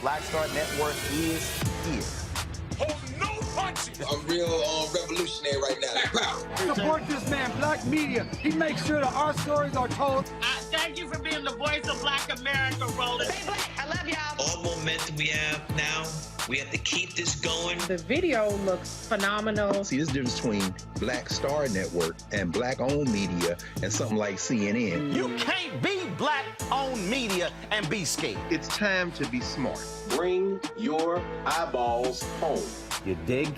Black Star Network is here. Hold no punches. I'm real revolutionary right now. Support this man, Black Media. He makes sure that our stories are told. Thank you for being the voice of Black America, Roland. Stay black. I love y'all. All momentum we have now, we have to keep this going. The video looks phenomenal. See, there's a difference between Black Star Network and black-owned media and something like CNN. You can't be black-owned media and be scared. It's time to be smart. Bring your eyeballs home. You dig?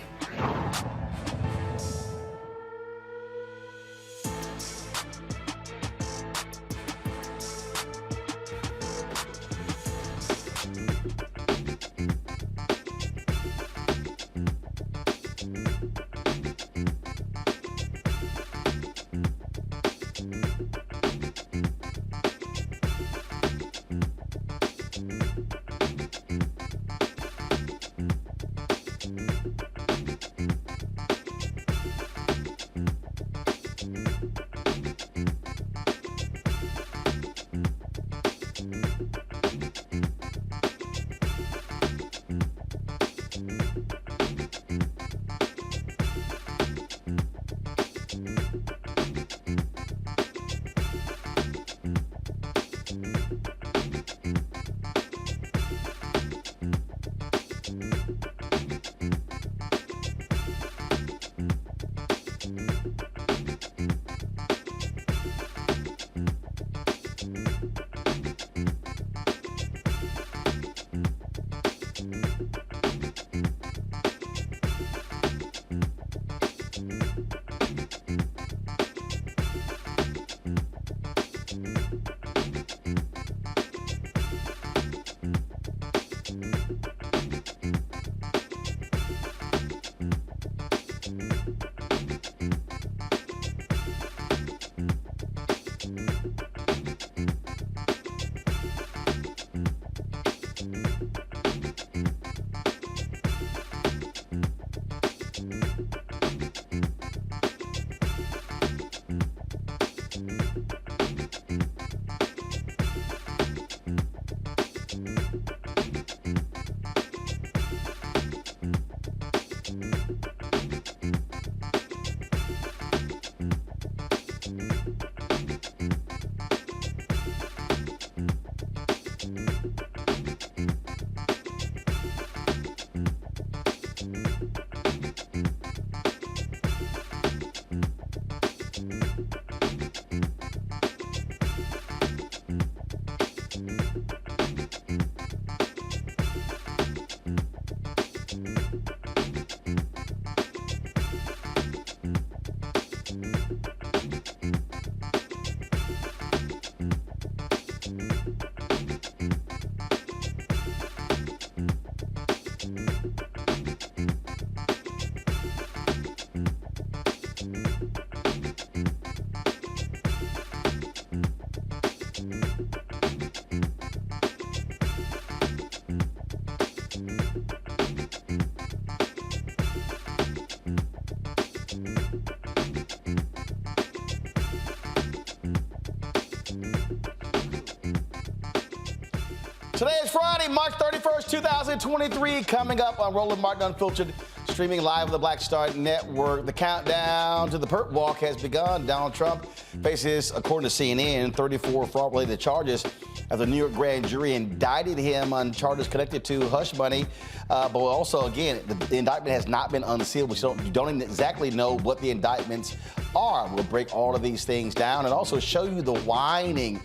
Today is Friday, March 31st, 2023. Coming up on Roland Martin Unfiltered, streaming live on the Black Star Network. The countdown to the perp walk has begun. Donald Trump faces, according to CNN, 34 fraud-related charges as the New York grand jury indicted him on charges connected to hush money. But also, again, the indictment has not been unsealed. We don't even exactly know what the indictments are. We'll break all of these things down and also show you the whining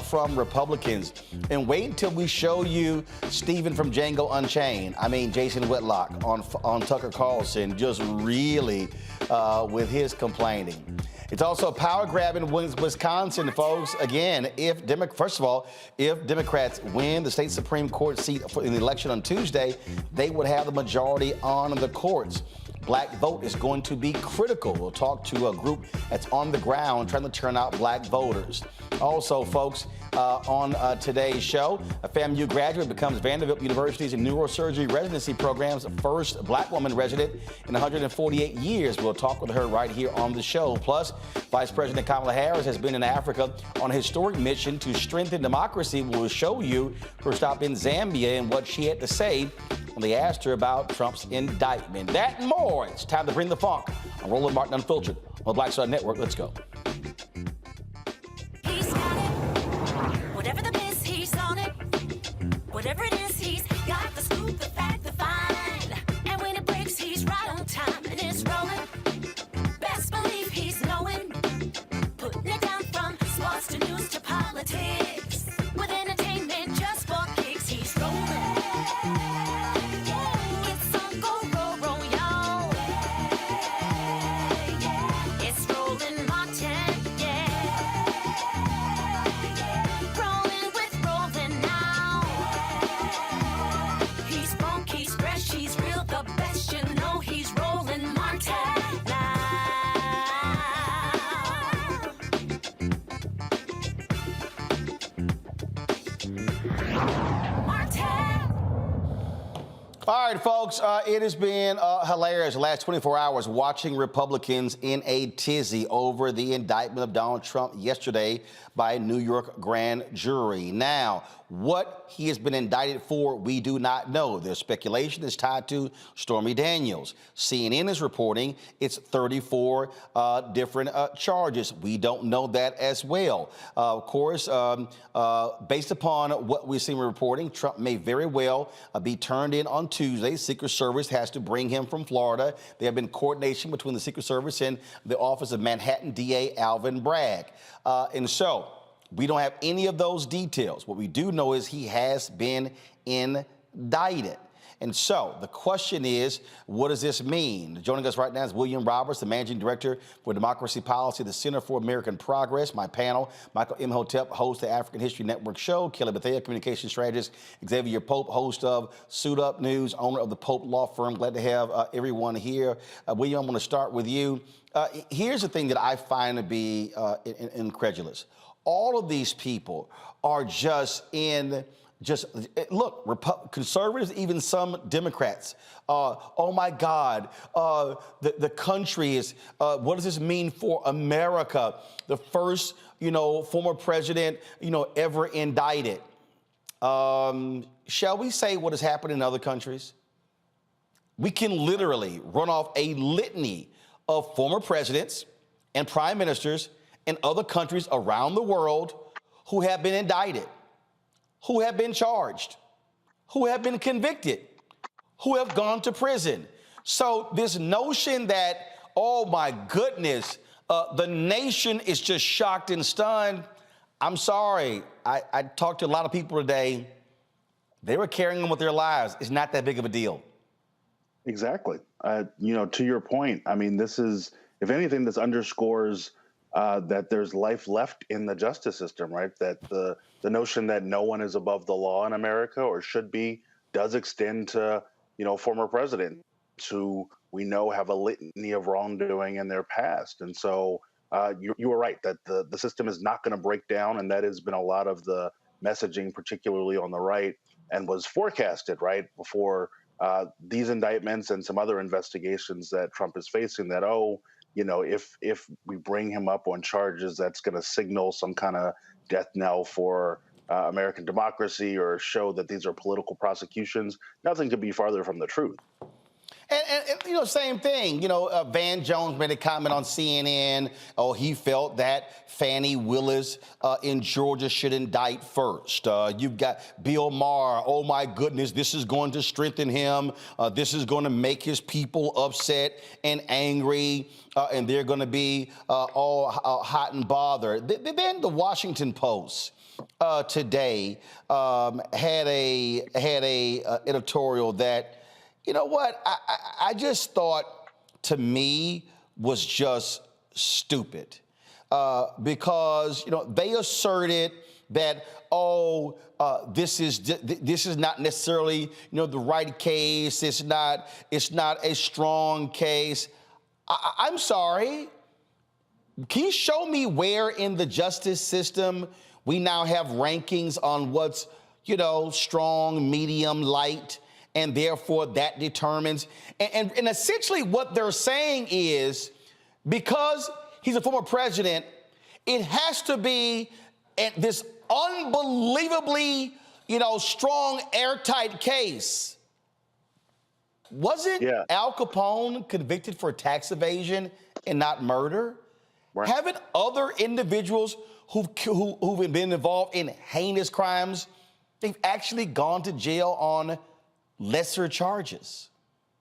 from Republicans. And wait until we show you Stephen from Django Unchained. I mean, Jason Whitlock on Tucker Carlson, just really with his complaining. It's also a power grab in Wisconsin, folks. Again, first of all, if Democrats win the state Supreme Court seat in the election on Tuesday, they would have the majority on the courts. Black vote is going to be critical. We'll talk to a group that's on the ground trying to turn out black voters. Also, folks, on today's show, a FAMU graduate becomes Vanderbilt University's neurosurgery residency program's first black woman resident in 148 years. We'll talk with her right here on the show. Plus, Vice President Kamala Harris has been in Africa on a historic mission to strengthen democracy. We'll show you her stop in Zambia and what she had to say when they asked her about Trump's indictment. That and more. It's time to bring the funk on Roland Martin Unfiltered on the Black Star Network. Let's go. He's got it. Whatever the miss, he's on it. Whatever it is, he's got the scoop, the fact, the find. And when it breaks, he's right on time and it's rolling. Best believe he's knowing. Putting it down from sports to news to politics. With entertainment just for kicks, he's rolling. All right, folks, it has been hilarious the last 24 hours watching Republicans in a tizzy over the indictment of Donald Trump yesterday by a New York grand jury. Now, what he has been indicted for, we do not know. There's speculation is tied to Stormy Daniels. CNN is reporting it's 34 different charges. We don't know that as well. Of course, based upon what we've seen reporting, Trump may very well be turned in on Tuesday. Secret Service has to bring him from Florida. There have been coordination between the Secret Service and the office of Manhattan DA Alvin Bragg. And so we don't have any of those details. What we do know is he has been indicted. And so the question is, what does this mean? Joining us right now is William Roberts, the Managing Director for Democracy Policy, the Center for American Progress. My panel, Michael Imhotep, host of the African History Network show, Kelly Bethea, communication strategist, Xavier Pope, host of Suit Up News, owner of the Pope Law Firm. Glad to have everyone here. William, I'm going to start with you. Here's the thing that I find to be incredulous. All of these people are look, conservatives, even some Democrats. Oh my God, the country is, what does this mean for America? The first, former president, ever indicted. Shall we say what has happened in other countries? We can literally run off a litany of former presidents and prime ministers in other countries around the world who have been indicted, who have been charged, who have been convicted, who have gone to prison. So this notion that, oh my goodness, the nation is just shocked and stunned. I'm sorry. I talked to a lot of people today. They were carrying on with their lives. It's not that big of a deal. Exactly. To your point, I mean, this is, if anything, this underscores that there's life left in the justice system, right? That the notion that no one is above the law in America or should be does extend to, former presidents who we know have a litany of wrongdoing in their past. And so you were right that the system is not going to break down. And that has been a lot of the messaging, particularly on the right, and was forecasted, right, before these indictments and some other investigations that Trump is facing, that, if we bring him up on charges, that's going to signal some kind of death knell for American democracy or show that these are political prosecutions. Nothing could be farther from the truth. And same thing. Van Jones made a comment on CNN. Oh, he felt that Fannie Willis in Georgia should indict first. You've got Bill Maher. Oh, my goodness, this is going to strengthen him. This is going to make his people upset and angry, and they're going to be all hot and bothered. Then the Washington Post today had a editorial that, I just thought, to me, was just stupid because, they asserted that, this is not necessarily, the right case. It's not a strong case. I'm sorry. Can you show me where in the justice system we now have rankings on what's, strong, medium, light? And therefore, that determines. And essentially what they're saying is, because he's a former president, it has to be this unbelievably, strong, airtight case. Wasn't Al Capone convicted for tax evasion and not murder? Right. Haven't other individuals who've been involved in heinous crimes, they've actually gone to jail on lesser charges?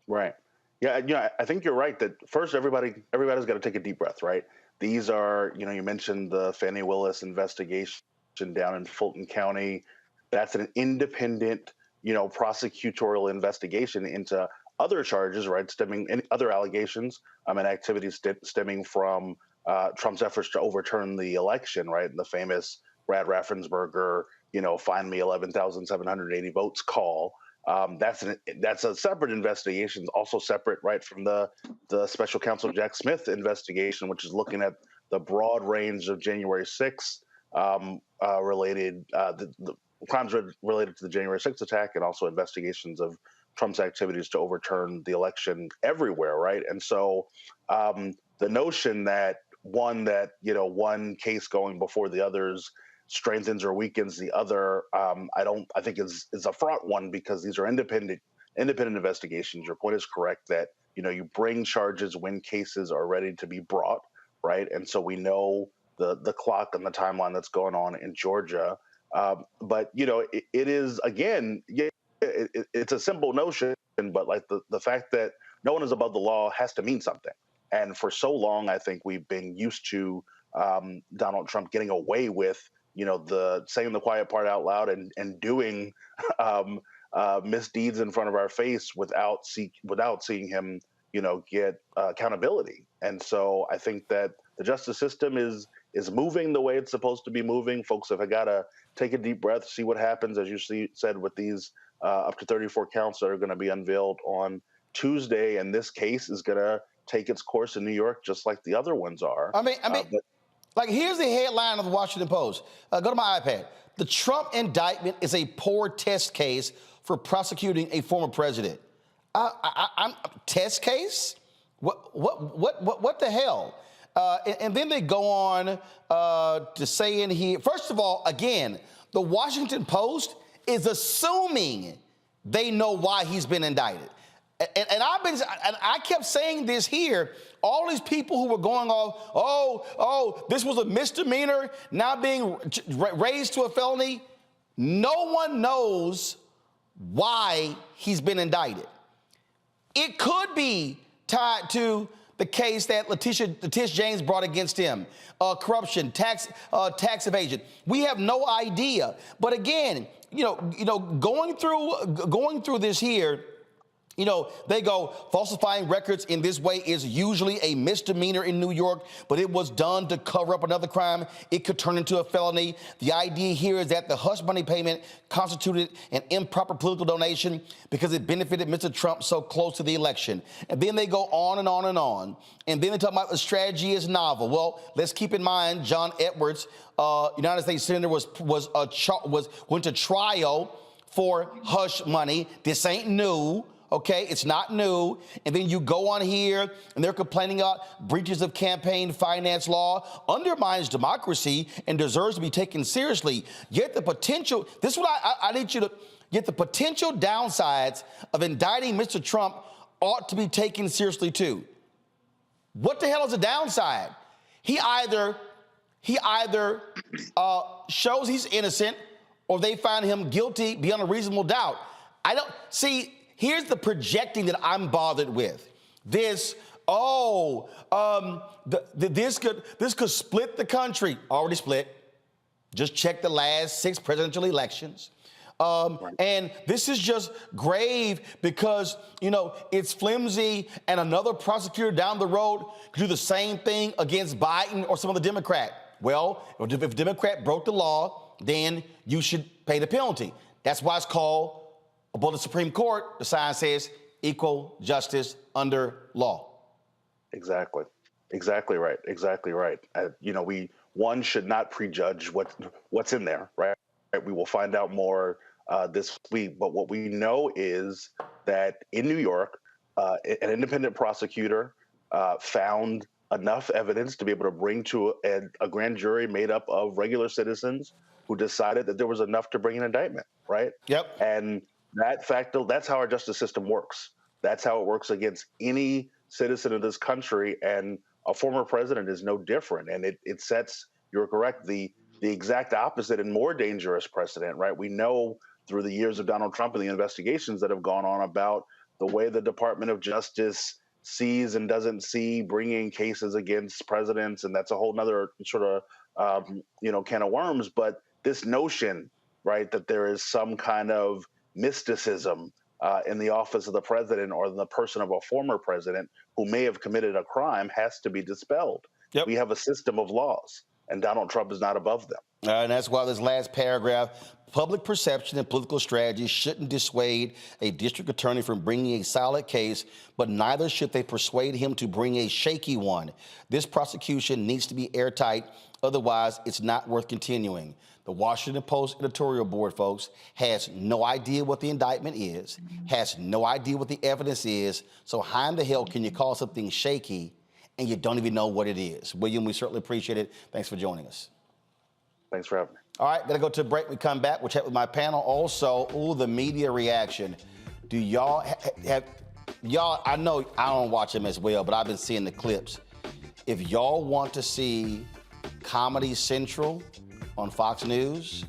Right. Yeah, I think you're right that first everybody's got to take a deep breath, right? These are, you mentioned the Fannie Willis investigation down in Fulton County. That's an independent, prosecutorial investigation into other charges, right? Stemming and other allegations and activities stemming from Trump's efforts to overturn the election, right? And the famous Brad Raffensperger, find me 11,780 votes call. That's a separate investigation, also separate, right, from the special counsel Jack Smith investigation, which is looking at the broad range of January 6th related the crimes related to the January 6th attack, and also investigations of Trump's activities to overturn the election everywhere, right? And so the notion that one case going before the others strengthens or weakens the other, I think is a fraught one, because these are independent investigations. Your point is correct that, you bring charges when cases are ready to be brought, right? And so we know the clock and the timeline that's going on in Georgia. But, it is, again, it's a simple notion, but like the fact that no one is above the law has to mean something. And for so long, I think we've been used to Donald Trump getting away with, the saying the quiet part out loud and doing misdeeds in front of our face without seeing him, get accountability. And so I think that the justice system is moving the way it's supposed to be moving. Folks have got to take a deep breath, see what happens, as you said, with these up to 34 counts that are going to be unveiled on Tuesday. And this case is going to take its course in New York, just like the other ones are. Like, here's the headline of the Washington Post. Go to my iPad. The Trump indictment is a poor test case for prosecuting a former president. Test case? What the hell? And then they go on to say in here, first of all, again, the Washington Post is assuming they know why he's been indicted. And I kept saying this here. All these people who were going off, this was a misdemeanor, now being raised to a felony. No one knows why he's been indicted. It could be tied to the case that Letitia James brought against him, corruption, tax evasion. We have no idea. But again, going through this here. They go, falsifying records in this way is usually a misdemeanor in New York, but it was done to cover up another crime. It could turn into a felony. The idea here is that the hush money payment constituted an improper political donation because it benefited Mr. Trump so close to the election. And then they go on and on and on. And then they talk about the strategy is novel. Well, let's keep in mind, John Edwards, United States Senator, went to trial for hush money. This ain't new. Okay, it's not new. And then you go on here and they're complaining about breaches of campaign finance law, undermines democracy and deserves to be taken seriously. Yet the potential, this is what I need you to, yet the potential downsides of indicting Mr. Trump ought to be taken seriously too. What the hell is the downside? He either shows he's innocent or they find him guilty beyond a reasonable doubt. Here's the projecting that I'm bothered with. This could split the country. Already split. Just check the last 6 presidential elections. And this is just grave because, it's flimsy and another prosecutor down the road could do the same thing against Biden or some other Democrat. Well, if a Democrat broke the law, then you should pay the penalty. That's why it's called, above the Supreme Court, the sign says equal justice under law. Exactly right. One should not prejudge what's in there, right? We will find out more this week. But what we know is that in New York, an independent prosecutor found enough evidence to be able to bring to a grand jury made up of regular citizens who decided that there was enough to bring an indictment, right? Yep. And that's how our justice system works. That's how it works against any citizen of this country, and a former president is no different. And it sets, you're correct, the exact opposite and more dangerous precedent, right? We know through the years of Donald Trump and the investigations that have gone on about the way the Department of Justice sees and doesn't see bringing cases against presidents, and that's a whole nother sort of can of worms. But this notion, right, that there is some kind of mysticism in the office of the president or in the person of a former president who may have committed a crime has to be dispelled. Yep. We have a system of laws, and Donald Trump is not above them. And that's why this last paragraph, public perception and political strategy shouldn't dissuade a district attorney from bringing a solid case, but neither should they persuade him to bring a shaky one. This prosecution needs to be airtight, otherwise it's not worth continuing. The Washington Post editorial board, folks, has no idea what the indictment is, has no idea what the evidence is, so how in the hell can you call something shaky and you don't even know what it is? William, we certainly appreciate it. Thanks for joining us. Thanks for having me. All right, gotta go to a break. We come back, we'll chat with my panel. Also, the media reaction. Do y'all I know I don't watch them as well, but I've been seeing the clips. If y'all want to see Comedy Central on Fox News,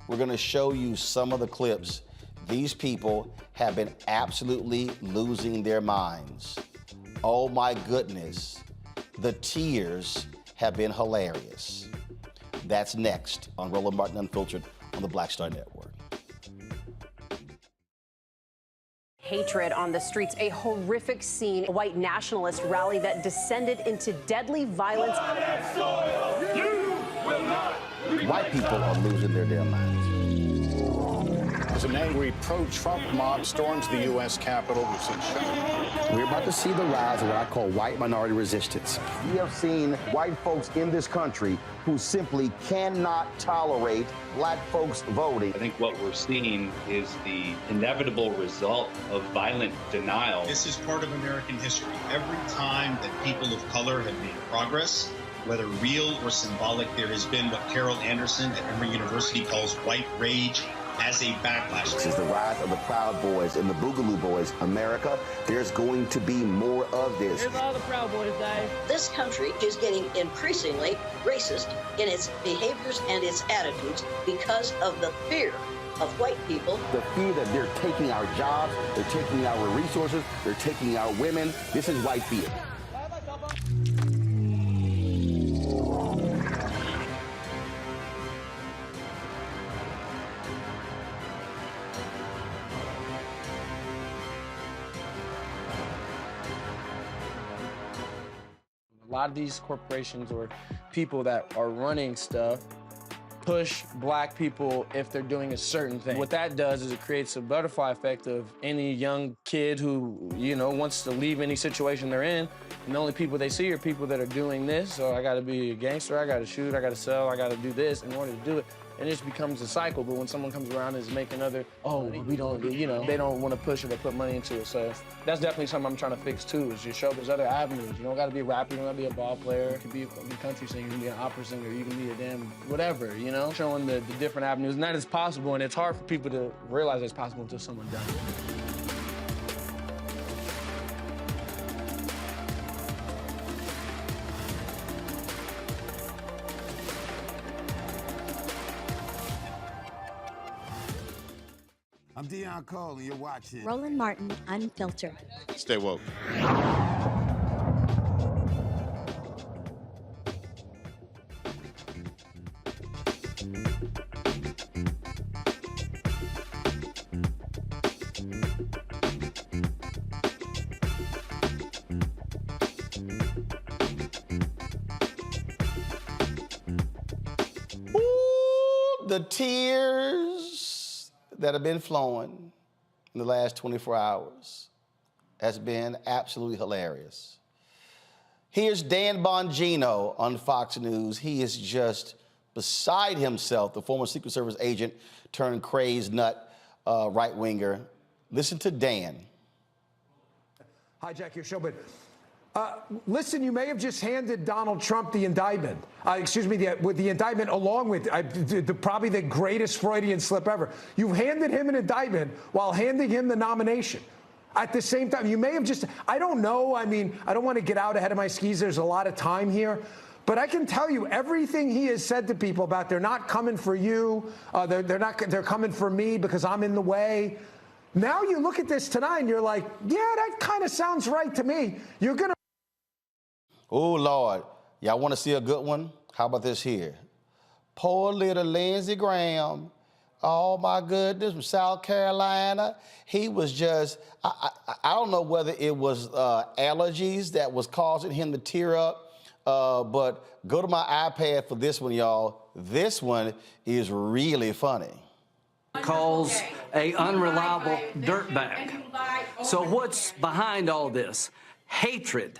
we're gonna show you some of the clips. These people have been absolutely losing their minds. Oh my goodness. The tears have been hilarious. That's next on Roland Martin Unfiltered on the Black Star Network. hatred on the streets. A horrific scene, a white nationalist rally that descended into deadly violence. White people are losing their damn minds. As an angry pro-Trump mob storms the U.S. Capitol, we've seen shooting. We're about to see the rise of what I call white minority resistance. We have seen white folks in this country who simply cannot tolerate black folks voting. I think what we're seeing is the inevitable result of violent denial. This is part of American history. Every time that people of color have made progress, whether real or symbolic, there has been what Carol Anderson at Emory University calls white rage as a backlash. This is the rise of the Proud Boys and the Boogaloo Boys. America, there's going to be more of this. Here's all the Proud Boys, Dave. This country is getting increasingly racist in its behaviors and its attitudes because of the fear of white people. The fear that they're taking our jobs, they're taking our resources, they're taking our women. This is white fear. A lot of these corporations or people that are running stuff push black people if they're doing a certain thing. What that does is it creates a butterfly effect of any young kid who, you know, wants to leave any situation they're in, and the only people they see are people that are doing this. So I gotta be a gangster, I gotta shoot, I gotta sell, I gotta do this in order to do it. And it just becomes a cycle. But when someone comes around and is making other, oh, we don't, you know, they don't want to push it or put money into it. So that's definitely something I'm trying to fix too, is just show there's other avenues. You don't got to be a rapper, you don't got to be a ball player. You can be a country singer, you can be an opera singer, you can be a damn whatever, you know? Showing the different avenues. And that is possible, and it's hard for people to realize it's possible until someone does it. I'm Deion Cole, and you're watching Roland Martin Unfiltered. Stay woke. Ooh, the tears that have been flowing in the last 24 hours has been absolutely hilarious. Here's Dan Bongino on Fox News. He is just beside himself, the former Secret Service agent turned crazed nut right-winger. Listen to Dan. Hijack your show, but listen, you may have just handed Donald Trump the indictment. The indictment along with probably the greatest Freudian slip ever. You handed him an indictment while handing him the nomination. At the same time, you may have just, I don't know. I mean, I don't want to get out ahead of my skis. There's a lot of time here. But I can tell you everything he has said to people about they're not coming for you. They're coming for me because I'm in the way. Now you look at this tonight and you're like, yeah, that kind of sounds right to me. You're going to. Oh, Lord. Y'all want to see a good one? How about this here? Poor little Lindsey Graham. Oh, my goodness, from South Carolina. He was just, I don't know whether it was allergies that was causing him to tear up, but go to my iPad for this one, y'all. This one is really funny. Calls a unreliable dirtbag. So what's behind all this? Hatred.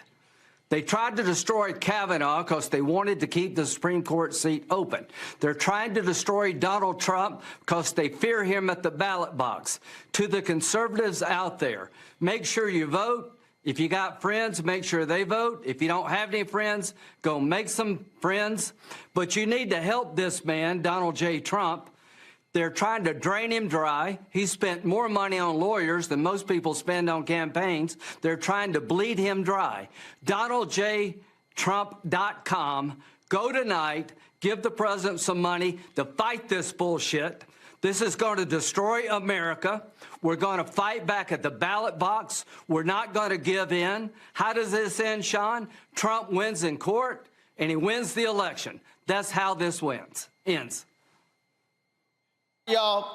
They tried to destroy Kavanaugh because they wanted to keep the Supreme Court seat open. They're trying to destroy Donald Trump because they fear him at the ballot box. To the conservatives out there, make sure you vote. If you got friends, make sure they vote. If you don't have any friends, go make some friends. But you need to help this man, Donald J. Trump. They're trying to drain him dry. He spent more money on lawyers than most people spend on campaigns. They're trying to bleed him dry. DonaldJTrump.com. Go tonight. Give the president some money to fight this bullshit. This is going to destroy America. We're going to fight back at the ballot box. We're not going to give in. How does this end, Sean? Trump wins in court, and he wins the election. That's how this ends. Y'all,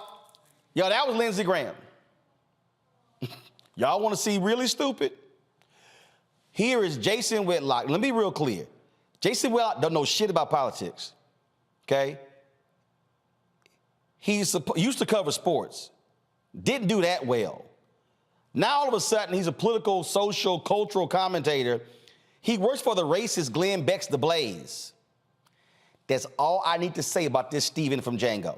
that was Lindsey Graham. Y'all want to see really stupid? Here is Jason Whitlock. Let me be real clear. Jason Whitlock don't know shit about politics, okay? He used to cover sports. Didn't do that well. Now, all of a sudden, he's a political, social, cultural commentator. He works for the racist Glenn Beck's The Blaze. That's all I need to say about this Steven from Django.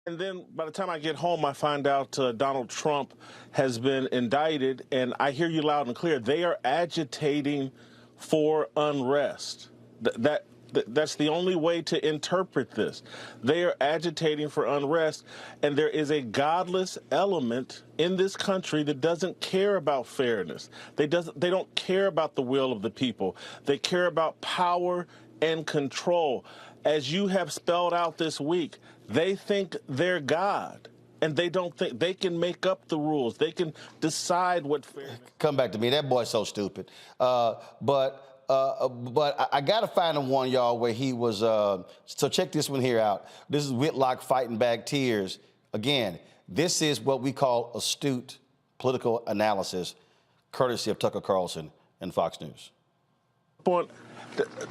And then by the time I get home, I find out Donald Trump has been indicted, and I hear you loud and clear. They are agitating for unrest. That's the only way to interpret this. They are agitating for unrest, and there is a godless element in this country that doesn't care about fairness. They don't care about the will of the people. They care about power and control. As you have spelled out this week, they think they're God, and they don't think they can make up the rules. They can decide what fairness. Come back to me. That boy's so stupid. But I got to find him one, y'all, where he was. So check this one here out. This is Whitlock fighting back tears. Again, this is what we call astute political analysis, courtesy of Tucker Carlson and Fox News.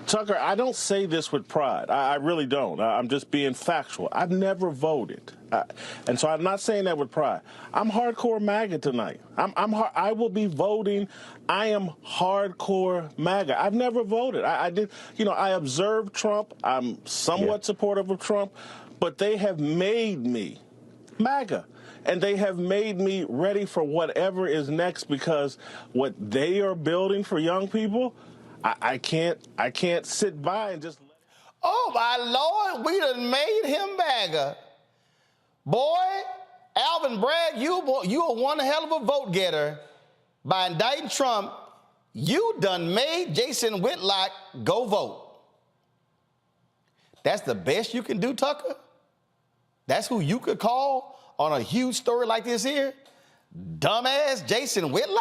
Tucker, I don't say this with pride. I really don't. I'm just being factual. I've never voted. And so I'm not saying that with pride. I'm hardcore MAGA tonight. I will be voting. I am hardcore MAGA. I've never voted. I did, I observed Trump. I'm somewhat supportive of Trump, but they have made me MAGA. And they have made me ready for whatever is next, because what they are building for young people, I can't sit by and just. Oh my Lord, we done made him MAGA. Boy, Alvin Bragg, you are one hell of a vote getter. By indicting Trump, you done made Jason Whitlock go vote. That's the best you can do, Tucker? That's who you could call on a huge story like this here? Dumbass Jason Whitlock?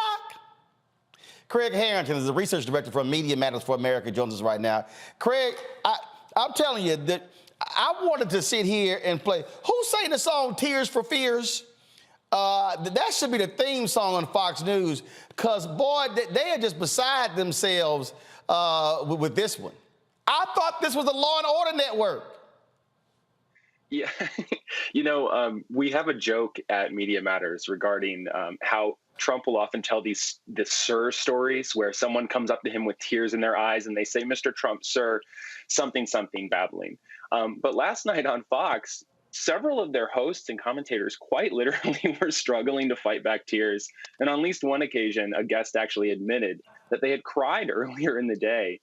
Craig Harrington is the research director for Media Matters for America, joins us right now. Craig, I'm telling you that I wanted to sit here and play. Who sang the song Tears for Fears? That should be the theme song on Fox News, because, boy, they are just beside themselves with this one. I thought this was a Law and Order network. Yeah, we have a joke at Media Matters regarding how Trump will often tell the sir stories where someone comes up to him with tears in their eyes and they say, "Mr. Trump, sir, something, something," babbling. But last night on Fox, several of their hosts and commentators quite literally were struggling to fight back tears. And on at least one occasion, a guest actually admitted that they had cried earlier in the day,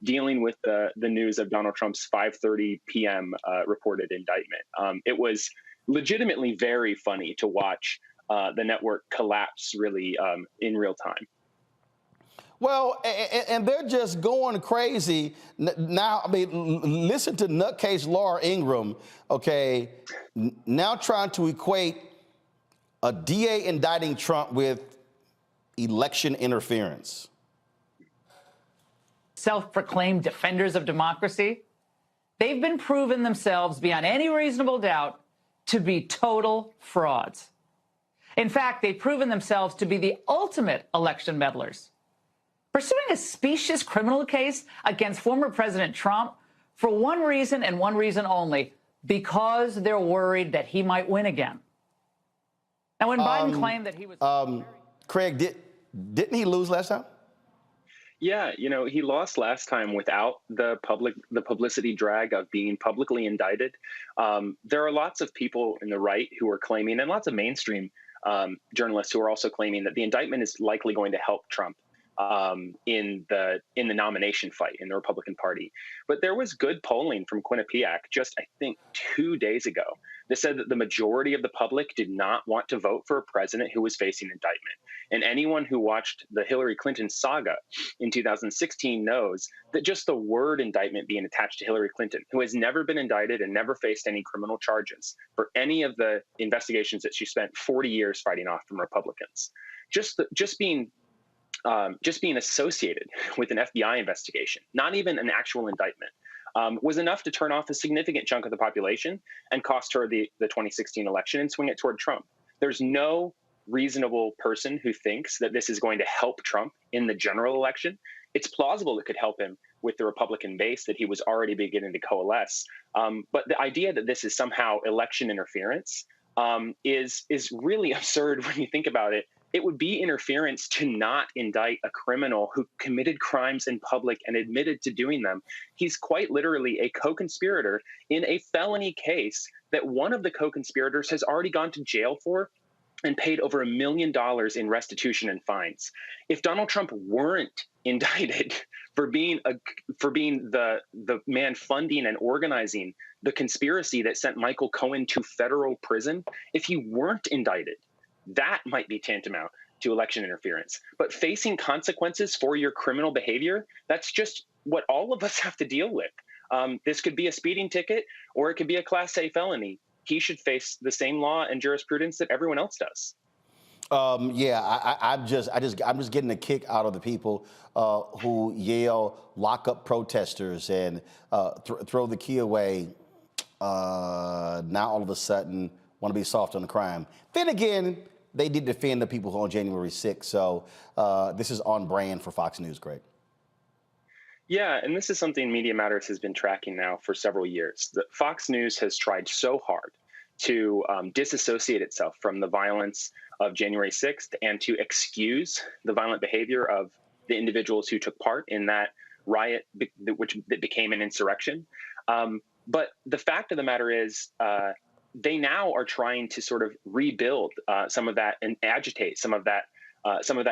dealing with the news of Donald Trump's 5:30 p.m. Reported indictment. It was legitimately very funny to watch the network collapse really in real time. Well, and they're just going crazy now. I mean, listen to nutcase Laura Ingraham, okay, now trying to equate a DA indicting Trump with election interference. Self-proclaimed defenders of democracy, they've been proven themselves beyond any reasonable doubt to be total frauds. In fact, they've proven themselves to be the ultimate election meddlers, pursuing a specious criminal case against former President Trump for one reason and one reason only, because they're worried that he might win again. Now, when Biden claimed that he was... Craig, didn't he lose last time? Yeah, he lost last time without the publicity drag of being publicly indicted. There are lots of people in the right who are claiming, and lots of mainstream journalists who are also claiming, that the indictment is likely going to help Trump in the nomination fight in the Republican Party. But there was good polling from Quinnipiac just, I think, 2 days ago that said that the majority of the public did not want to vote for a president who was facing indictment. And anyone who watched the Hillary Clinton saga in 2016 knows that just the word indictment being attached to Hillary Clinton, who has never been indicted and never faced any criminal charges for any of the investigations that she spent 40 years fighting off from Republicans, just being associated with an FBI investigation, not even an actual indictment, was enough to turn off a significant chunk of the population and cost her the 2016 election and swing it toward Trump. There's no reasonable person who thinks that this is going to help Trump in the general election. It's plausible it could help him with the Republican base that he was already beginning to coalesce. But the idea that this is somehow election interference is really absurd when you think about it. It would be interference to not indict a criminal who committed crimes in public and admitted to doing them. He's quite literally a co-conspirator in a felony case that one of the co-conspirators has already gone to jail for and paid over $1 million in restitution and fines. If Donald Trump weren't indicted for being the man funding and organizing the conspiracy that sent Michael Cohen to federal prison, if he weren't indicted, that might be tantamount to election interference. But facing consequences for your criminal behavior, that's just what all of us have to deal with. This could be a speeding ticket, or it could be a Class A felony. He should face the same law and jurisprudence that everyone else does. I'm just getting a kick out of the people who yell, "Lock up protesters," and throw the key away. Now all of a sudden want to be soft on the crime. Then again, they did defend the people on January 6th. So this is on brand for Fox News, Greg. Yeah, and this is something Media Matters has been tracking now for several years. Fox News has tried so hard to disassociate itself from the violence of January 6th and to excuse the violent behavior of the individuals who took part in that riot, which became an insurrection. But the fact of the matter is, they now are trying to sort of rebuild some of that and agitate some of that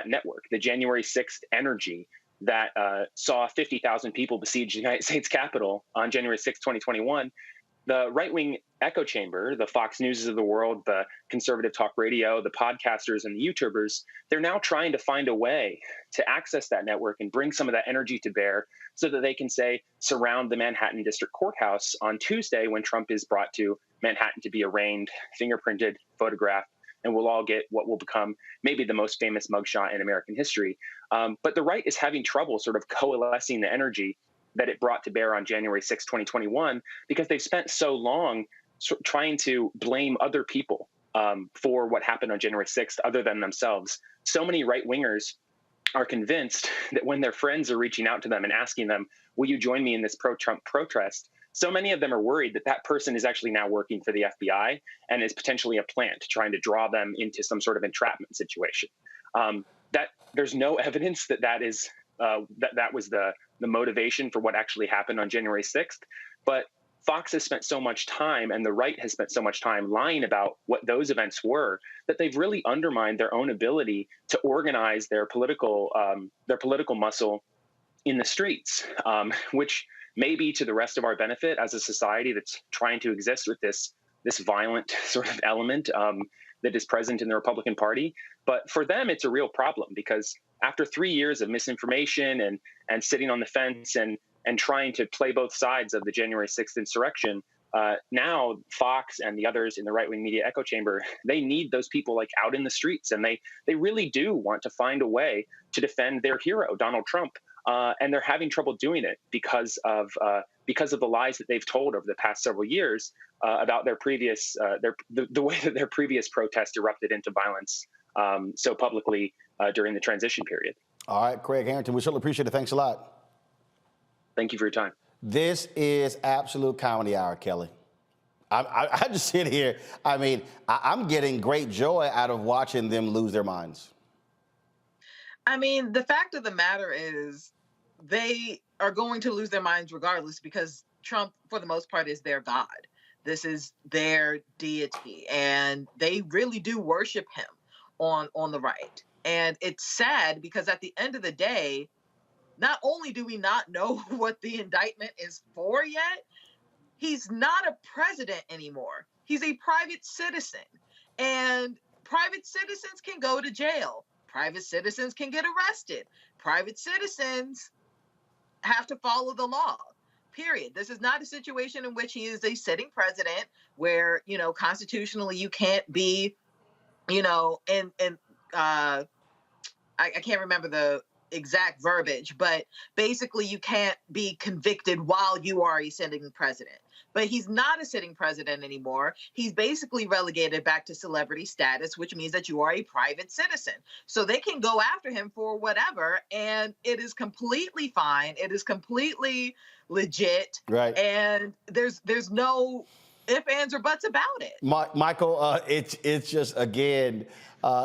network, the January 6th energy that saw 50,000 people besiege the United States Capitol on January 6, 2021. The right-wing echo chamber, the Fox Newses of the world, the conservative talk radio, the podcasters and the YouTubers, they're now trying to find a way to access that network and bring some of that energy to bear so that they can, say, surround the Manhattan District Courthouse on Tuesday when Trump is brought to Manhattan to be arraigned, fingerprinted, photographed, and we'll all get what will become maybe the most famous mugshot in American history. But the right is having trouble sort of coalescing the energy that it brought to bear on January 6, 2021, because they've spent so long trying to blame other people for what happened on January 6th other than themselves. So many right-wingers are convinced that when their friends are reaching out to them and asking them, will you join me in this pro-Trump protest? So many of them are worried that that person is actually now working for the FBI and is potentially a plant trying to draw them into some sort of entrapment situation. That there's no evidence that that was the motivation for what actually happened on January 6th. But Fox has spent so much time, and the right has spent so much time lying about what those events were, that they've really undermined their own ability to organize their political muscle in the streets, which may be to the rest of our benefit as a society that's trying to exist with this violent sort of element that is present in the Republican Party. But for them, it's a real problem, because after 3 years of misinformation and sitting on the fence and trying to play both sides of the January 6th insurrection, now Fox and the others in the right-wing media echo chamber, they need those people like out in the streets, and they really do want to find a way to defend their hero, Donald Trump. And they're having trouble doing it because of the lies that they've told over the past several years about their previous the way that their previous protest erupted into violence so publicly during the transition period. All right, Craig Harrington, we certainly appreciate it. Thanks a lot. Thank you for your time. This is absolute comedy hour, Kelly. I just sit here. I mean, I'm getting great joy out of watching them lose their minds. I mean, the fact of the matter is they are going to lose their minds regardless, because Trump, for the most part, is their God. This is their deity, and they really do worship him on the right. And it's sad because at the end of the day, not only do we not know what the indictment is for yet, he's not a president anymore. He's a private citizen, and private citizens can go to jail. Private citizens can get arrested. Private citizens have to follow the law, period. This is not a situation in which he is a sitting president where, constitutionally you can't be, I can't remember the exact verbiage, but basically you can't be convicted while you are a sitting president. But he's not a sitting president anymore. He's basically relegated back to celebrity status, which means that you are a private citizen. So they can go after him for whatever, and it is completely fine. It is completely legit. Right. And there's no ifs, ands, or buts about it. Michael, it's just, again,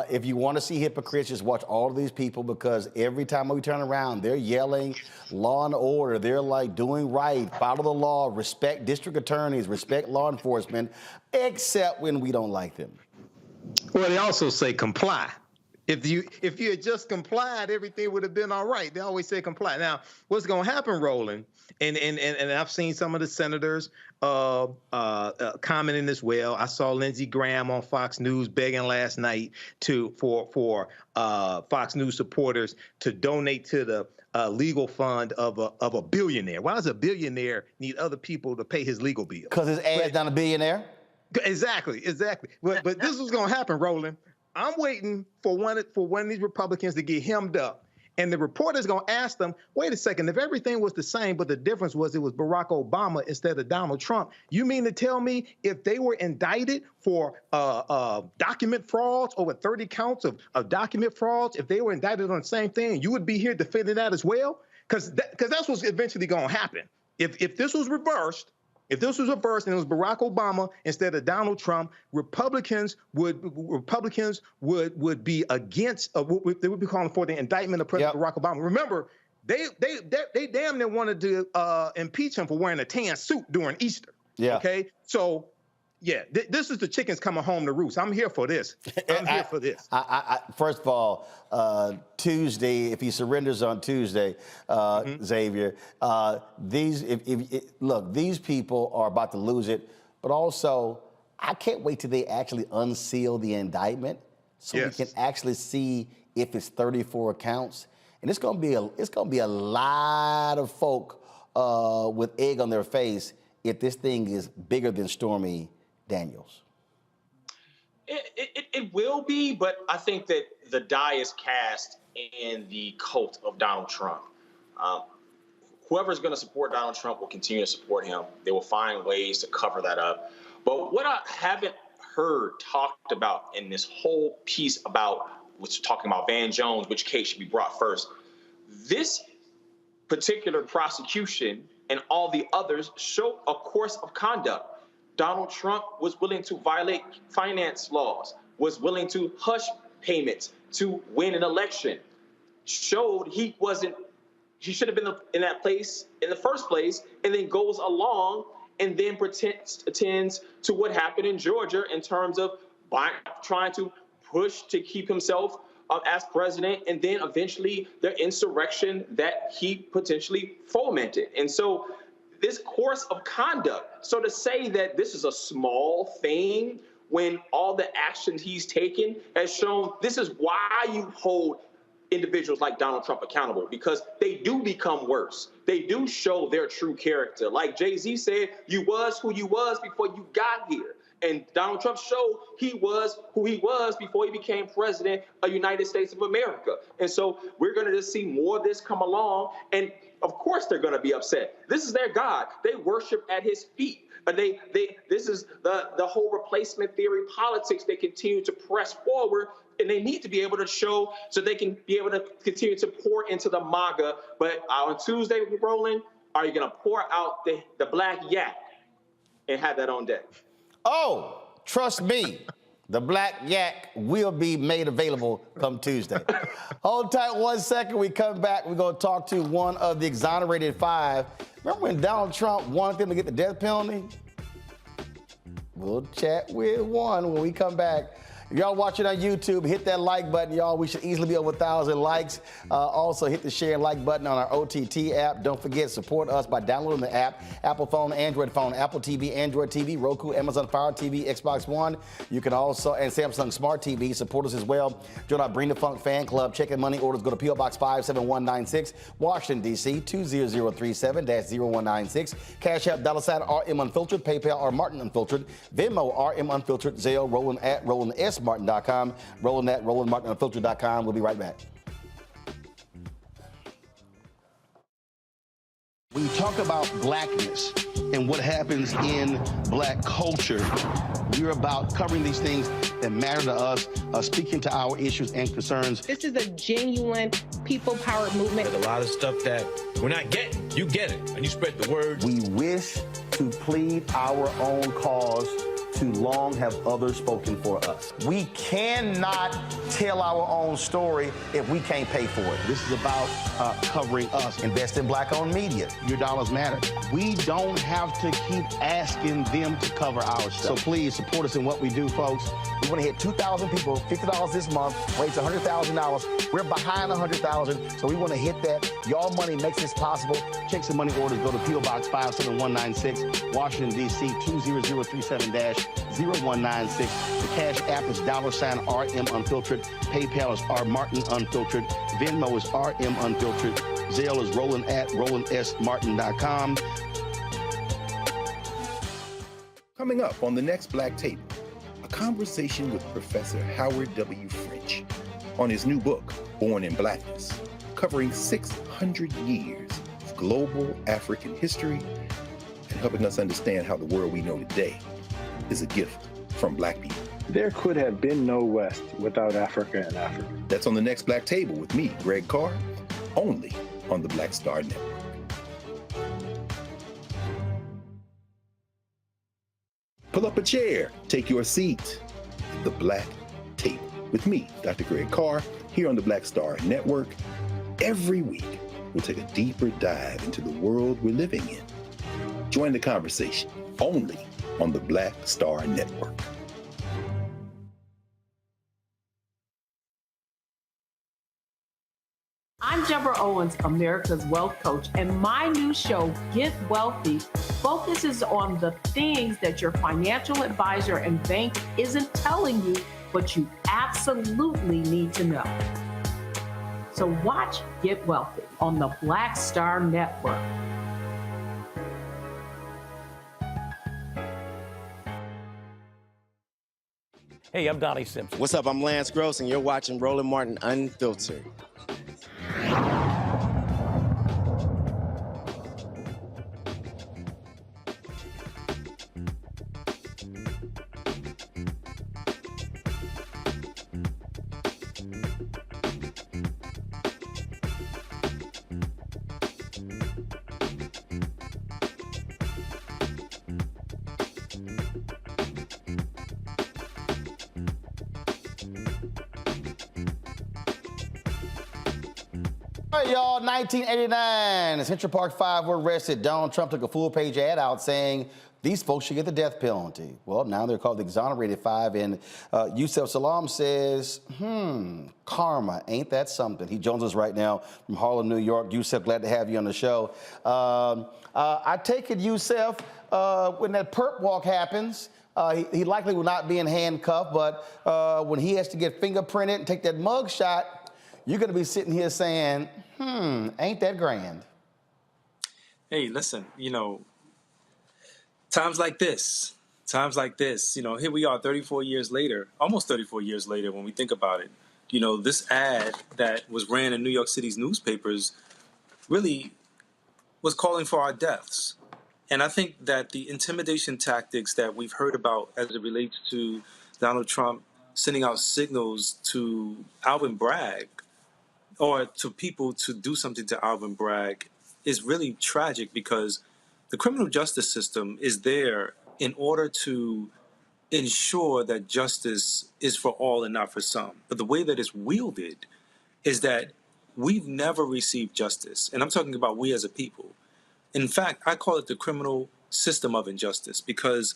if you want to see hypocrites, just watch all of these people, because every time we turn around, they're yelling law and order. They're like doing right, follow the law, respect district attorneys, respect law enforcement, except when we don't like them. Well, they also say comply. If you had just complied, everything would have been all right. They always say comply. Now, what's going to happen, Roland, and I've seen some of the senators commenting as well. I saw Lindsey Graham on Fox News begging last night for Fox News supporters to donate to the legal fund of a billionaire. Why does a billionaire need other people to pay his legal bill? Because his ad's not a billionaire? Exactly. But this was going to happen, Roland. I'm waiting for one of these Republicans to get hemmed up, and the reporter's going to ask them, wait a second, if everything was the same, but the difference was it was Barack Obama instead of Donald Trump, you mean to tell me if they were indicted for document frauds, over 30 counts of document frauds, if they were indicted on the same thing, you would be here defending that as well? Because that's what's eventually going to happen. If this was reversed, and it was Barack Obama instead of Donald Trump, Republicans would be against. They would be calling for the indictment of President Barack Obama. Remember, they damn near wanted to impeach him for wearing a tan suit during Easter. Yeah. Okay. So, yeah, this is the chickens coming home to roost. I'm here for this. I'm here for this. First of all, Tuesday, if he surrenders on Tuesday, Xavier, these people are about to lose it. But also, I can't wait till they actually unseal the indictment so we can actually see if it's 34 counts. And it's gonna be a lot of folk with egg on their face if this thing is bigger than Stormy Daniels. It will be, but I think that the die is cast in the cult of Donald Trump. Whoever's going to support Donald Trump will continue to support him. They will find ways to cover that up. But what I haven't heard talked about in this whole piece about what's talking about Van Jones, which case should be brought first, this particular prosecution and all the others show a course of conduct. Donald Trump was willing to violate finance laws, was willing to hush payments to win an election, showed he should have been in that place in the first place, and then goes along and then attends to what happened in Georgia in terms of trying to push to keep himself as president, and then eventually the insurrection that he potentially fomented. And so this course of conduct. So to say that this is a small thing when all the actions he's taken has shown, this is why you hold individuals like Donald Trump accountable, because they do become worse. They do show their true character. Like Jay-Z said, you was who you was before you got here. And Donald Trump showed he was who he was before he became president of the United States of America. And so we're going to just see more of this come along. And of course they're going to be upset. This is their God. They worship at his feet. This is the whole replacement theory politics they continue to press forward, and they need to be able to show so they can be able to continue to pour into the MAGA. But on Tuesday, Roland, are you going to pour out the black yak and have that on deck? Oh, trust me, the black yak will be made available come Tuesday. Hold tight 1 second. We come back. We're going to talk to one of the exonerated 5. Remember when Donald Trump wanted them to get the death penalty? We'll chat with one when we come back. If y'all watching on YouTube, hit that like button, y'all. We should easily be over 1,000 likes. Also, hit the share and like button on our OTT app. Don't forget, support us by downloading the app. Apple phone, Android phone, Apple TV, Android TV, Roku, Amazon Fire TV, Xbox One. You can also, and Samsung Smart TV, support us as well. Join our Bring the Funk fan club. Checking money orders. Go to P.O. Box 57196, Washington, D.C., 20037-0196. Cash App, $RM Unfiltered, PayPal, R Martin Unfiltered, Venmo, RM Unfiltered, Zelle, Roland at RolandSMartin.com, Roland at RolandMartinUnfiltered.com. We'll be right back. When you talk about blackness and what happens in black culture, we're about covering these things that matter to us, speaking to our issues and concerns. This is a genuine people-powered movement. There's a lot of stuff that we're not getting. You get it, and you spread the word. We wish to plead our own cause. Too long have others spoken for us. We cannot tell our own story if we can't pay for it. This is about covering us. Invest in black-owned media. Your dollars matter. We don't have to keep asking them to cover our stuff. So please support us in what we do, folks. We want to hit 2,000 people, $50 this month, raise $100,000. We're behind 100,000, so we want to hit that. Y'all money makes this possible. Checks and money orders go to P.O. Box 57196, Washington, D.C. 20037-0196. The Cash App is $RM Unfiltered. PayPal is R Martin Unfiltered. Venmo is RM Unfiltered. Zelle is Roland@RolandSMartin.com. Coming up on the next Black Table, a conversation with Professor Howard W. French on his new book, Born in Blackness, covering 600 years of global African history and helping us understand how the world we know today is a gift from Black people. There could have been no West without Africa and Africa. That's on the next Black Table with me, Greg Carr, only on the Black Star Network. Pull up a chair, take your seat at the Black Table with me, Dr. Greg Carr, here on the Black Star Network. Every week, we'll take a deeper dive into the world we're living in. Join the conversation only on the Black Star Network. I'm Deborah Owens, America's Wealth Coach, and my new show, Get Wealthy, focuses on the things that your financial advisor and bank isn't telling you, but you absolutely need to know. So watch Get Wealthy on the Black Star Network. Hey, I'm Donnie Simpson. What's up? I'm Lance Gross, and you're watching Roland Martin Unfiltered. All right, y'all, 1989, Central Park 5 were arrested. Donald Trump took a full-page ad out saying these folks should get the death penalty. Well, now they're called the exonerated 5, and Yusef Salaam says, karma, ain't that something? He joins us right now from Harlem, New York. Yusef, glad to have you on the show. I take it, Yusef, when that perp walk happens, he likely will not be in handcuffs, but when he has to get fingerprinted and take that mug shot, you're going to be sitting here saying, ain't that grand? Hey, listen, times like this, here we are 34 years later, almost 34 years later when we think about it. This ad that was ran in New York City's newspapers really was calling for our deaths. And I think that the intimidation tactics that we've heard about as it relates to Donald Trump sending out signals to Alvin Bragg, or to people to do something to Alvin Bragg, is really tragic, because the criminal justice system is there in order to ensure that justice is for all and not for some. But the way that it's wielded is that we've never received justice. And I'm talking about we as a people. In fact, I call it the criminal system of injustice, because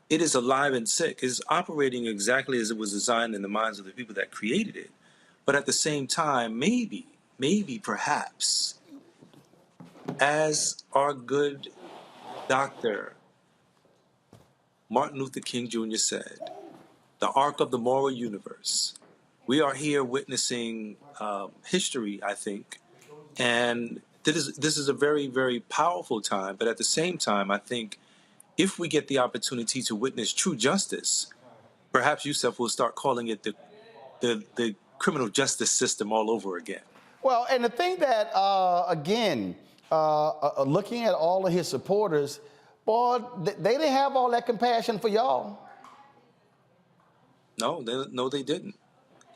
it is alive and sick. It is operating exactly as it was designed in the minds of the people that created it. But at the same time, maybe, perhaps, as our good Dr. Martin Luther King Jr. said, the arc of the moral universe. We are here witnessing history, I think, and this is a very, very powerful time. But at the same time, I think if we get the opportunity to witness true justice, perhaps Yusef will start calling it the criminal justice system all over again. Well, and the thing that, again, looking at all of his supporters, boy, they didn't have all that compassion for y'all. No, they didn't.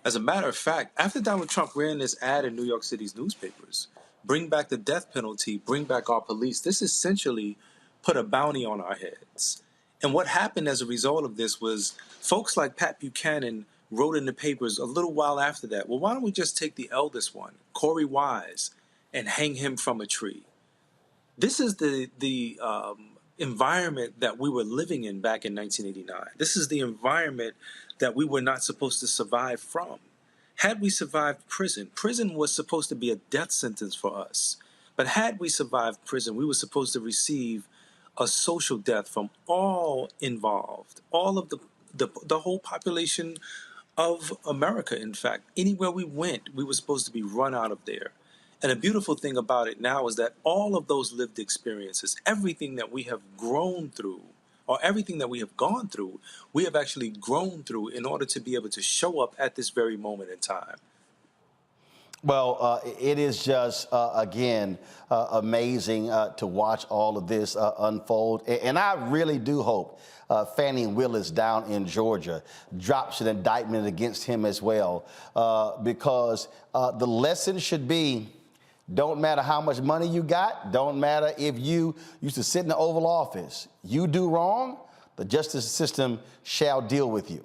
As a matter of fact, after Donald Trump ran this ad in New York City's newspapers, bring back the death penalty, bring back our police, this essentially put a bounty on our heads. And what happened as a result of this was folks like Pat Buchanan wrote in the papers a little while after that, well, why don't we just take the eldest one, Corey Wise, and hang him from a tree? This is the environment that we were living in back in 1989. This is the environment that we were not supposed to survive from. Had we survived prison, prison was supposed to be a death sentence for us. But had we survived prison, we were supposed to receive a social death from all involved, all of the whole population of America, in fact. Anywhere we went, we were supposed to be run out of there. And the beautiful thing about it now is that all of those lived experiences, everything that we have grown through, or everything that we have gone through, we have actually grown through in order to be able to show up at this very moment in time. Well, it is just, again, amazing to watch all of this unfold. And I really do hope Fannie Willis down in Georgia drops an indictment against him as well, because the lesson should be, don't matter how much money you got, don't matter if you used to sit in the Oval Office. You do wrong, the justice system shall deal with you.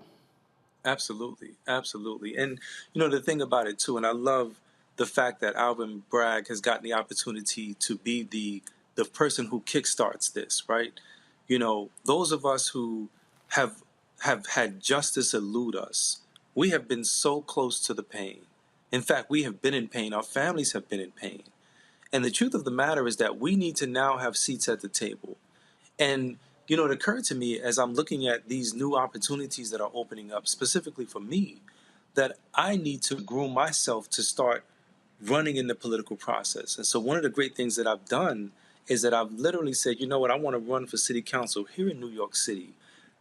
Absolutely, absolutely. And, you know, the thing about it, too, and I love the fact that Alvin Bragg has gotten the opportunity to be the person who kickstarts this, right? You know, those of us who have had justice elude us, we have been so close to the pain. In fact, we have been in pain. Our families have been in pain. And the truth of the matter is that we need to now have seats at the table. And, you know, it occurred to me as I'm looking at these new opportunities that are opening up, specifically for me, that I need to groom myself to start running in the political process. And so one of the great things that I've done is that I've literally said, you know what, I want to run for city council here in New York City,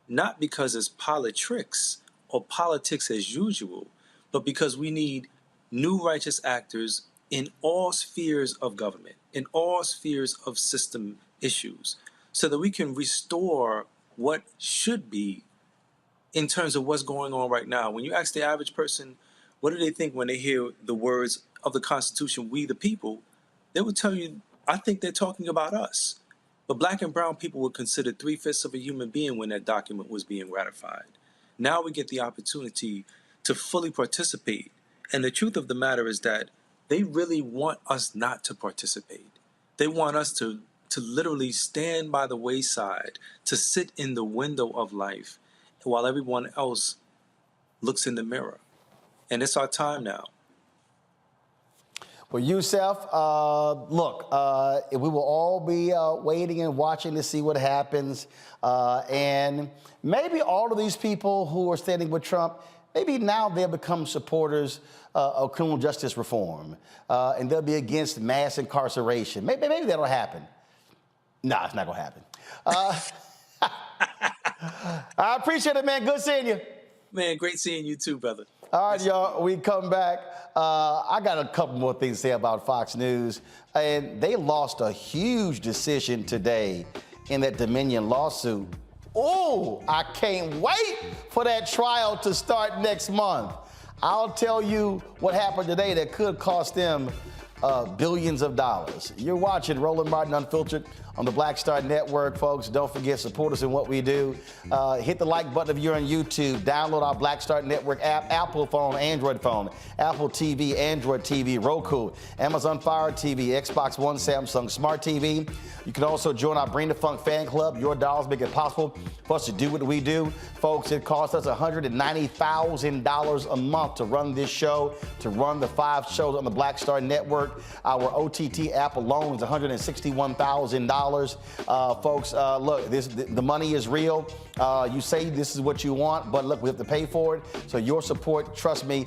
not because it's politricks or politics as usual, but because we need new righteous actors in all spheres of government, in all spheres of system issues, so that we can restore what should be in terms of what's going on right now. When you ask the average person, what do they think when they hear the words of the Constitution, we the people, they would tell you, I think they're talking about us. But black and brown people were considered 3/5 of a human being when that document was being ratified. Now we get the opportunity to fully participate. And the truth of the matter is that they really want us not to participate. They want us to literally stand by the wayside, to sit in the window of life while everyone else looks in the mirror. And it's our time now. Well, Youssef, look, we will all be waiting and watching to see what happens. And maybe all of these people who are standing with Trump, maybe now they'll become supporters of criminal justice reform. And they'll be against mass incarceration. Maybe that'll happen. No, it's not going to happen. I appreciate it, man. Good seeing you. Man, great seeing you too, brother. All right, y'all, we come back. I got a couple more things to say about Fox News. And they lost a huge decision today in that Dominion lawsuit. Oh, I can't wait for that trial to start next month. I'll tell you what happened today that could cost them billions of dollars. You're watching Roland Martin Unfiltered on the Black Star Network, folks. Don't forget, support us in what we do. Hit the like button if you're on YouTube. Download our Black Star Network app, Apple phone, Android phone, Apple TV, Android TV, Roku, Amazon Fire TV, Xbox One, Samsung Smart TV. You can also join our Bring the Funk fan club. Your dollars make it possible for us to do what we do. Folks, it costs us $190,000 a month to run this show, to run the 5 shows on the Black Star Network. Our OTT app alone is $161,000. Folks, look, the money is real. You say this is what you want, but look, we have to pay for it. So your support, trust me,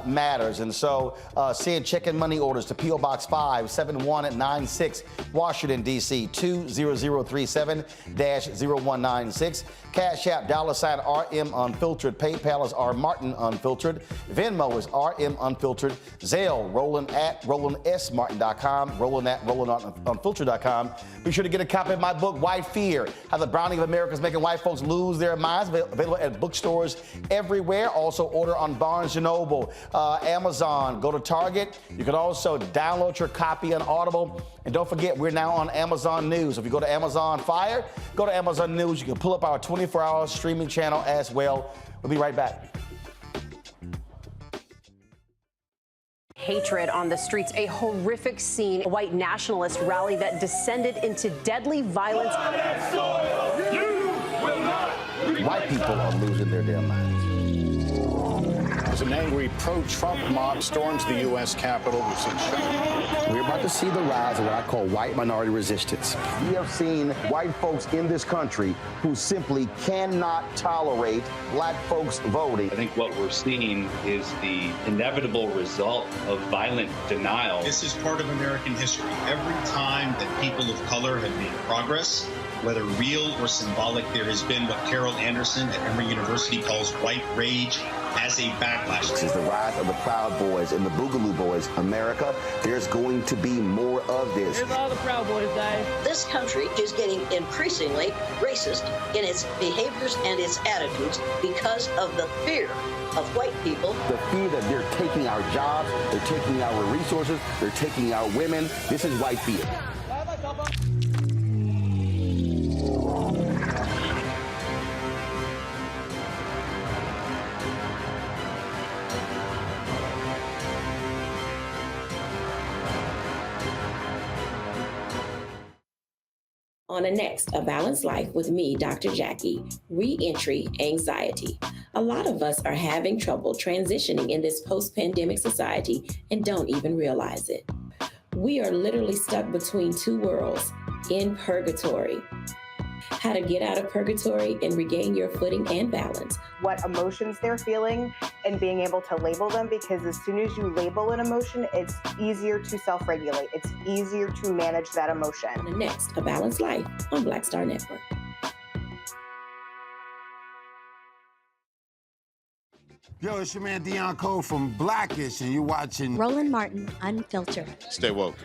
matters. And so send check-in money orders to P.O. Box 57196, Washington, D.C. 20037-0196. Cash App, $RM Unfiltered. PayPal is R Martin Unfiltered. Venmo is RM Unfiltered. Zelle, Roland RolandSMartin.com, RolandUnfiltered.com. Be sure to get a copy of my book, White Fear, How the Browning of America is Making White Folks Lose Their Minds, available at bookstores everywhere. Also order on Barnes & Noble, Amazon, go to Target. You can also download your copy on Audible. And don't forget, we're now on Amazon News. If you go to Amazon Fire, go to Amazon News. You can pull up our 24-hour streaming channel as well. We'll be right back. Hatred on the streets, a horrific scene, a white nationalist rally that descended into deadly violence. White people are losing their damn minds. As an angry pro-Trump mob storms the U.S. Capitol, we've seen shooting. We're about to see the rise of what I call white minority resistance. We have seen white folks in this country who simply cannot tolerate black folks voting. I think what we're seeing is the inevitable result of violent denial. This is part of American history. Every time that people of color have made progress, whether real or symbolic, there has been what Carol Anderson at Emory University calls white rage as a backlash. This is the rise of the Proud Boys and the Boogaloo Boys. America, there's going to be more of this. Here's all the Proud Boys, Dave. This country is getting increasingly racist in its behaviors and its attitudes because of the fear of white people. The fear that they're taking our jobs, they're taking our resources, they're taking our women. This is white fear. On the next A Balanced Life with me, Dr. Jackie, re-entry anxiety. A lot of us are having trouble transitioning in this post-pandemic society and don't even realize it. We are literally stuck between two worlds, in purgatory. How to get out of purgatory and regain your footing and balance. What emotions they're feeling and being able to label them, because as soon as you label an emotion, it's easier to self-regulate. It's easier to manage that emotion. On the next A Balanced Life on Black Star Network. Yo, it's your man Deion Cole from Blackish, and you're watching Roland Martin Unfiltered. Stay woke.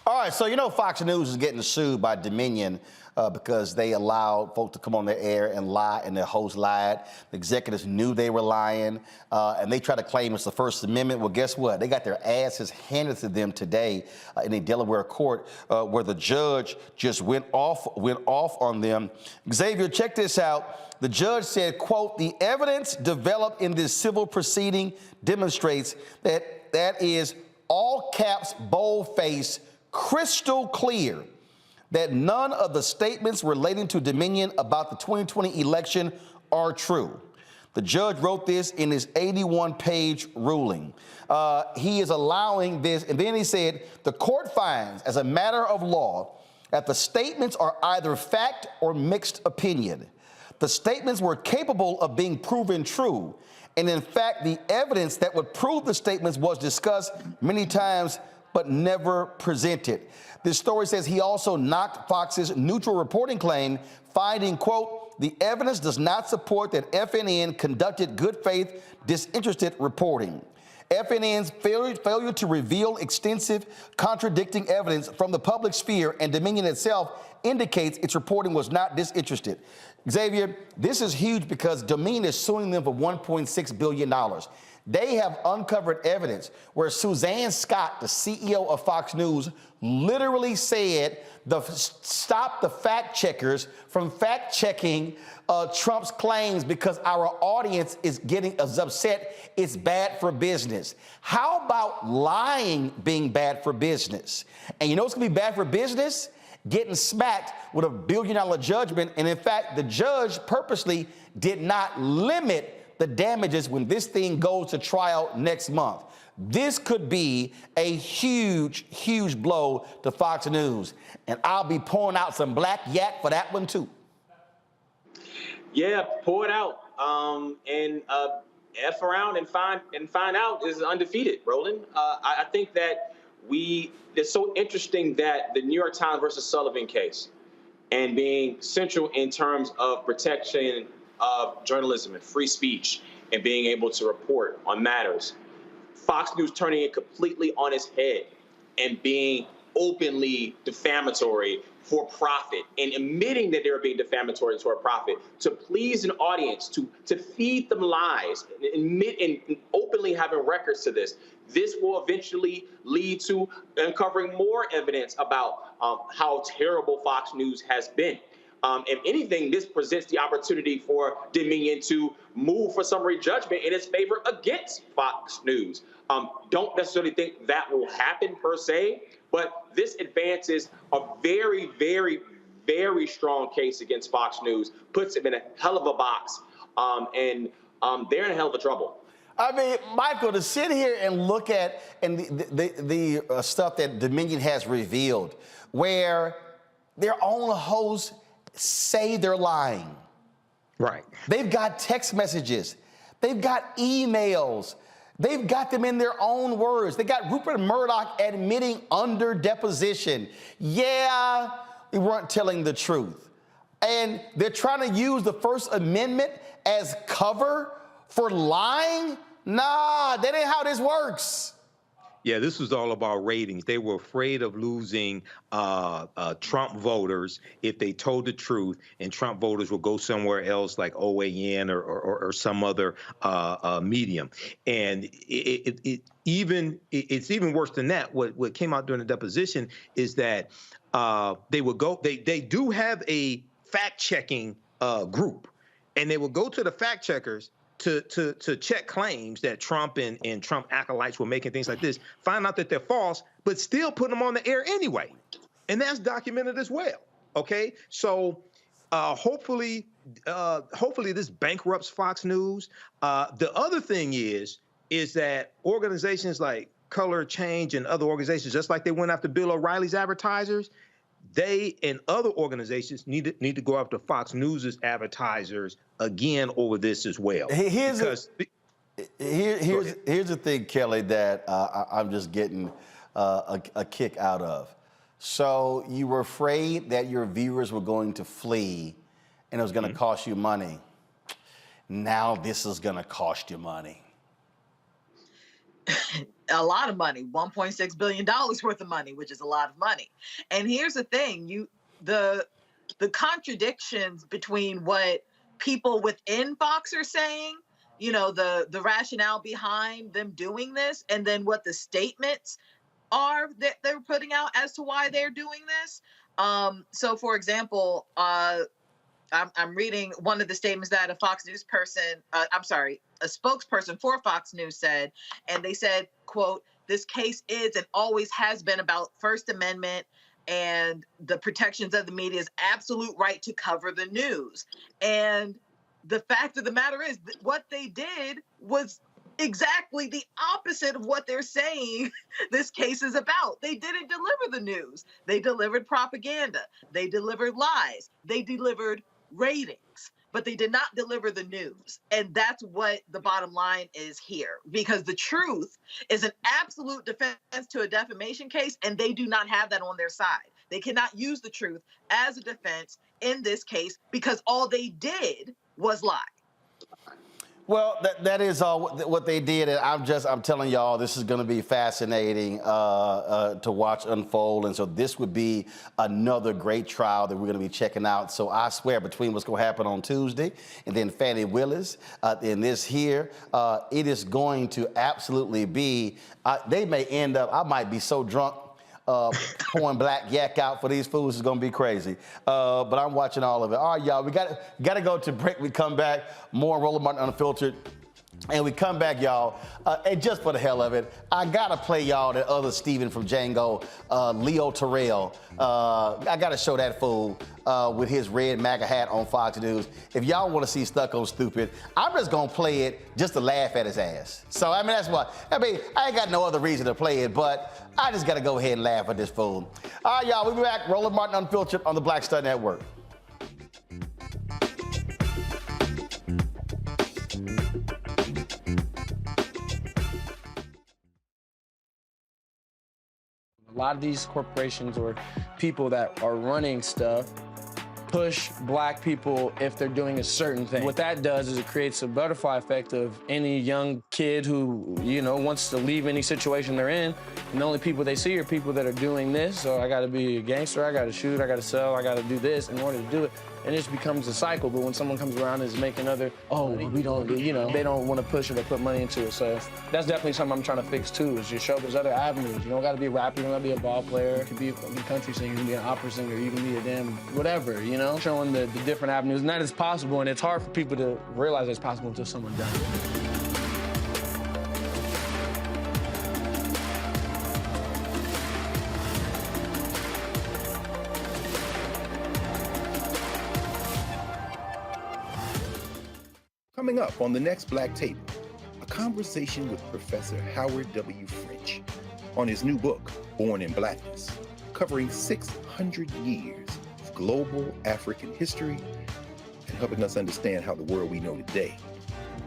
All right, so you know Fox News is getting sued by Dominion because they allowed folks to come on their air and lie, and their host lied. The executives knew they were lying, and they try to claim it's the First Amendment. Well, guess what? They got their asses handed to them today in a Delaware court where the judge just went off on them. Xavier, check this out. The judge said, quote, "The evidence developed in this civil proceeding demonstrates that is all caps, bold-faced, crystal clear that none of the statements relating to Dominion about the 2020 election are true." The judge wrote this in his 81-page ruling. He is allowing this, and then he said, "The court finds, as a matter of law, that the statements are either fact or mixed opinion. The statements were capable of being proven true, and in fact, the evidence that would prove the statements was discussed many times but never presented. This story says he also knocked Fox's neutral reporting claim, finding, quote, the evidence does not support that FNN conducted good faith, disinterested reporting. FNN's failure to reveal extensive contradicting evidence from the public sphere and Dominion itself indicates its reporting was not disinterested. Xavier, this is huge because Dominion is suing them for $1.6 billion. They have uncovered evidence where Suzanne Scott, the CEO of Fox News, literally said, stop the fact checkers from fact checking Trump's claims because our audience is getting upset. It's bad for business. How about lying being bad for business? And you know what's going to be bad for business? Getting smacked with $1 billion judgment. And in fact, the judge purposely did not limit the damages when this thing goes to trial next month. This could be a huge, huge blow to Fox News. And I'll be pouring out some black yak for that one too. Yeah, pour it out. And F around and find out is undefeated, Roland. I think that it's so interesting that the New York Times versus Sullivan case and being central in terms of protection of journalism and free speech and being able to report on matters, Fox News turning it completely on its head and being openly defamatory for profit and admitting that they were being defamatory for profit to please an audience, to feed them lies, and admit and openly having records to this. This will eventually lead to uncovering more evidence about how terrible Fox News has been. If anything, this presents the opportunity for Dominion to move for summary judgment in its favor against Fox News. Don't necessarily think that will happen per se, but this advances a very, very, very strong case against Fox News, puts them in a hell of a box, and they're in a hell of a trouble. I mean, Michael, to sit here and look at the stuff that Dominion has revealed, where their own hosts say they're lying. Right. They've got text messages. They've got emails. They've got them in their own words. They got Rupert Murdoch admitting under deposition, yeah, we weren't telling the truth. And they're trying to use the First Amendment as cover for lying? Nah, that ain't how this works. Yeah, this was all about ratings. They were afraid of losing Trump voters if they told the truth, and Trump voters will go somewhere else like OAN or some other medium. And it's even worse than that. What came out during the deposition is that they do have a fact-checking group, and they will go to the fact checkers to check claims that Trump and Trump acolytes were making, things like this, find out that they're false, but still put them on the air anyway. And that's documented as well. Okay, so hopefully this bankrupts Fox News. The other thing is that organizations like Color Change and other organizations, just like they went after Bill O'Reilly's advertisers, they and other organizations need to go after Fox News's advertisers again over this as well. Here's the thing, Kelly, that I'm just getting a kick out of. So you were afraid that your viewers were going to flee and it was going to cost you money. Now this is going to cost you money. A lot of money, $1.6 billion worth of money, which is a lot of money. And here's the thing, the contradictions between what people within Fox are saying, the rationale behind them doing this, and then what the statements are that they're putting out as to why they're doing this. So for example, I'm reading one of the statements that a Fox News person, a spokesperson for Fox News said, and they said, quote, this case is and always has been about First Amendment and the protections of the media's absolute right to cover the news. And the fact of the matter is that what they did was exactly the opposite of what they're saying this case is about. They didn't deliver the news. They delivered propaganda. They delivered lies. They delivered ratings, but they did not deliver the news. And that's what the bottom line is here, because the truth is an absolute defense to a defamation case, and they do not have that on their side. They cannot use the truth as a defense in this case because all they did was lie. Well, that is all what they did, and I'm telling y'all, this is going to be fascinating to watch unfold, and so this would be another great trial that we're going to be checking out. So I swear, between what's going to happen on Tuesday and then Fannie Willis and this here, it is going to absolutely be. They may end up. I might be so drunk. Pouring black yak out for these fools is gonna be crazy. But I'm watching all of it. All right, y'all, we gotta go to break. We come back, more Roland Martin Unfiltered. And we come back, y'all, and just for the hell of it, I gotta play y'all the other Steven from Django, Leo Terrell. I gotta show that fool with his red MAGA hat on Fox News. If y'all wanna see Stucco Stupid, I'm just gonna play it just to laugh at his ass. So, I mean, that's what, I ain't got no other reason to play it, but I just gotta go ahead and laugh at this fool. All right, y'all, we'll be back. Roland Martin Unfiltered on the Black Star Network. A lot of these corporations or people that are running stuff push black people if they're doing a certain thing. What that does is it creates a butterfly effect of any young kid who, you know, wants to leave any situation they're in, and the only people they see are people that are doing this. So I gotta be a gangster, I gotta shoot, I gotta sell, I gotta do this in order to do it. And it just becomes a cycle. But when someone comes around and is making other, we don't, you know, they don't want to push it or put money into it. So that's definitely something I'm trying to fix too, is just show there's other avenues. You don't got to be a rapper, you don't got to be a ball player. You can be a country singer, you can be an opera singer, you can be a damn whatever, you know? Showing the different avenues, and that is possible, and it's hard for people to realize it's possible until someone does it. Coming up on the next Black Table, a conversation with Professor Howard W. French on his new book, Born in Blackness, covering 600 years of global African history and helping us understand how the world we know today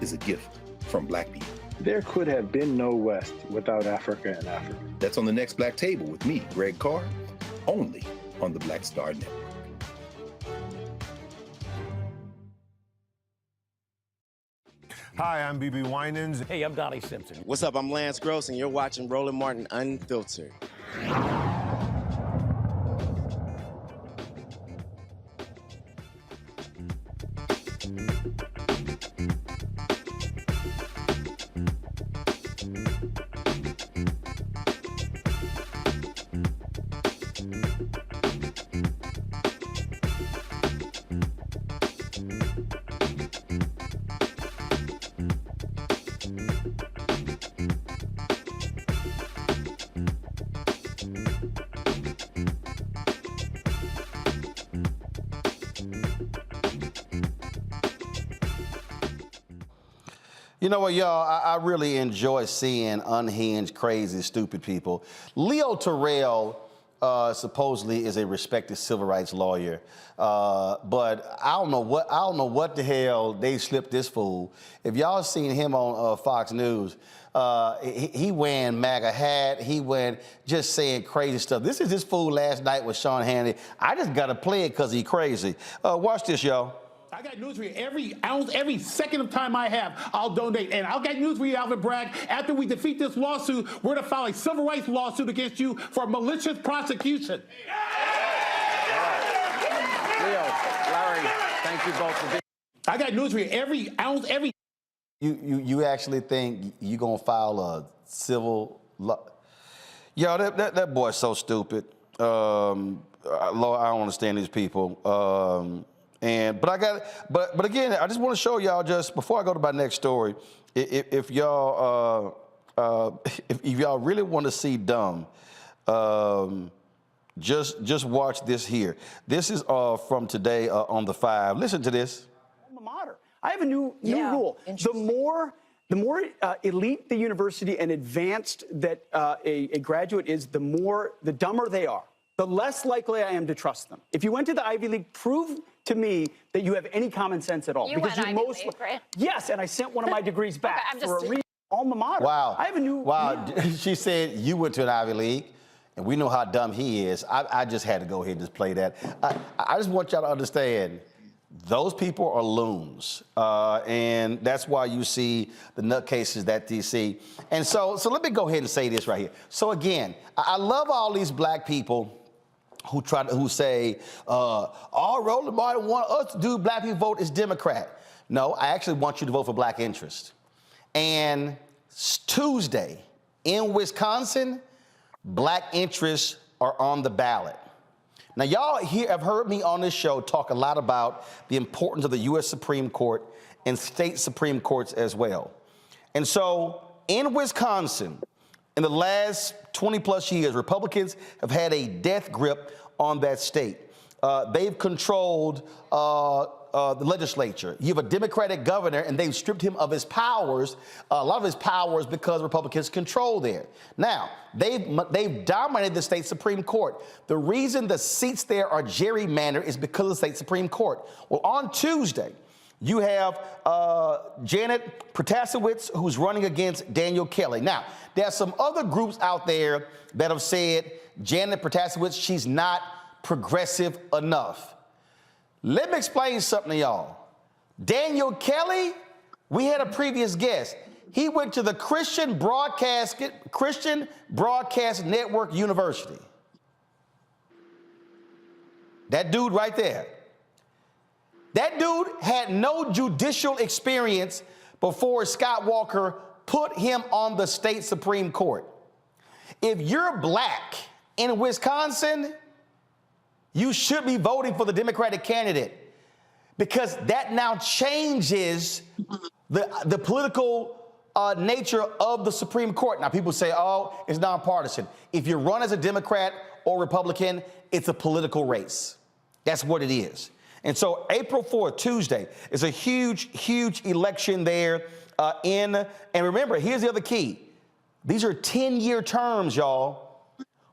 is a gift from Black people. There could have been no West without Africa and Africa. That's on the next Black Table with me, Greg Carr, only on the Black Star Network. Hi, I'm BB Winans. Hey, I'm Donnie Simpson. What's up? I'm Lance Gross, and you're watching Roland Martin Unfiltered. You know what, y'all? I really enjoy seeing unhinged, crazy, stupid people. Leo Terrell supposedly is a respected civil rights lawyer, but I don't know what the hell they slipped this fool. If y'all seen him on Fox News, he wearing MAGA hat, he went just saying crazy stuff. This is this fool last night with Sean Hannity. I just gotta play it because he crazy. Watch this, y'all. I got news for you. Every ounce, every second of time I have, I'll donate. And I'll get news for you, Alvin Bragg. After we defeat this lawsuit, we're going to file a civil rights lawsuit against you for malicious prosecution. Leo, Larry, thank you both for being. I got news for you. Every ounce, every. You actually think you're going to file a civil law? Yo, that boy's so stupid. Lord, I don't understand these people. But again, I just want to show y'all, just before I go to my next story, if y'all really want to see dumb, just watch this here. This is from today on the 5. Listen to this. Alma mater. I have a new rule. The more elite the university and advanced that a graduate is, the dumber they are. the less likely I am to trust them. If you went to the Ivy League, prove to me that you have any common sense at all. You went Ivy League, right? Yes, and I sent one of my degrees back for a alma mater. Wow. I have a new... Wow. Yeah. She said you went to an Ivy League, and we know how dumb he is. I just had to go ahead and just play that. I just want y'all to understand, those people are loons, and that's why you see the nutcases that you see. And so let me go ahead and say this right here. So again, I love all these black people who say, all Roland Martin want us to do black people vote is Democrat. No, I actually want you to vote for black interest. And Tuesday in Wisconsin, black interests are on the ballot. Now, y'all here have heard me on this show talk a lot about the importance of the U.S. Supreme Court and state Supreme Courts as well. And so in Wisconsin, in the last 20 plus years, Republicans have had a death grip on that state. They've controlled the legislature. You have a Democratic governor, and they've stripped him of his powers, a lot of his powers, because Republicans control there. Now, they've dominated the state Supreme Court. The reason the seats there are gerrymandered is because of the state Supreme Court. Well, on Tuesday, you have Janet Protasiewicz, who's running against Daniel Kelly. Now, there are some other groups out there that have said Janet Protasiewicz, she's not progressive enough. Let me explain something to y'all. Daniel Kelly, we had a previous guest. He went to the Christian Broadcast Network University. That dude right there. That dude had no judicial experience before Scott Walker put him on the state Supreme Court. If you're black in Wisconsin, you should be voting for the Democratic candidate, because that now changes the political nature of the Supreme Court. Now, people say, oh, it's nonpartisan. If you run as a Democrat or Republican, it's a political race. That's what it is. And so April 4th, Tuesday, is a huge, huge election there and remember, here's the other key. These are 10-year terms, y'all.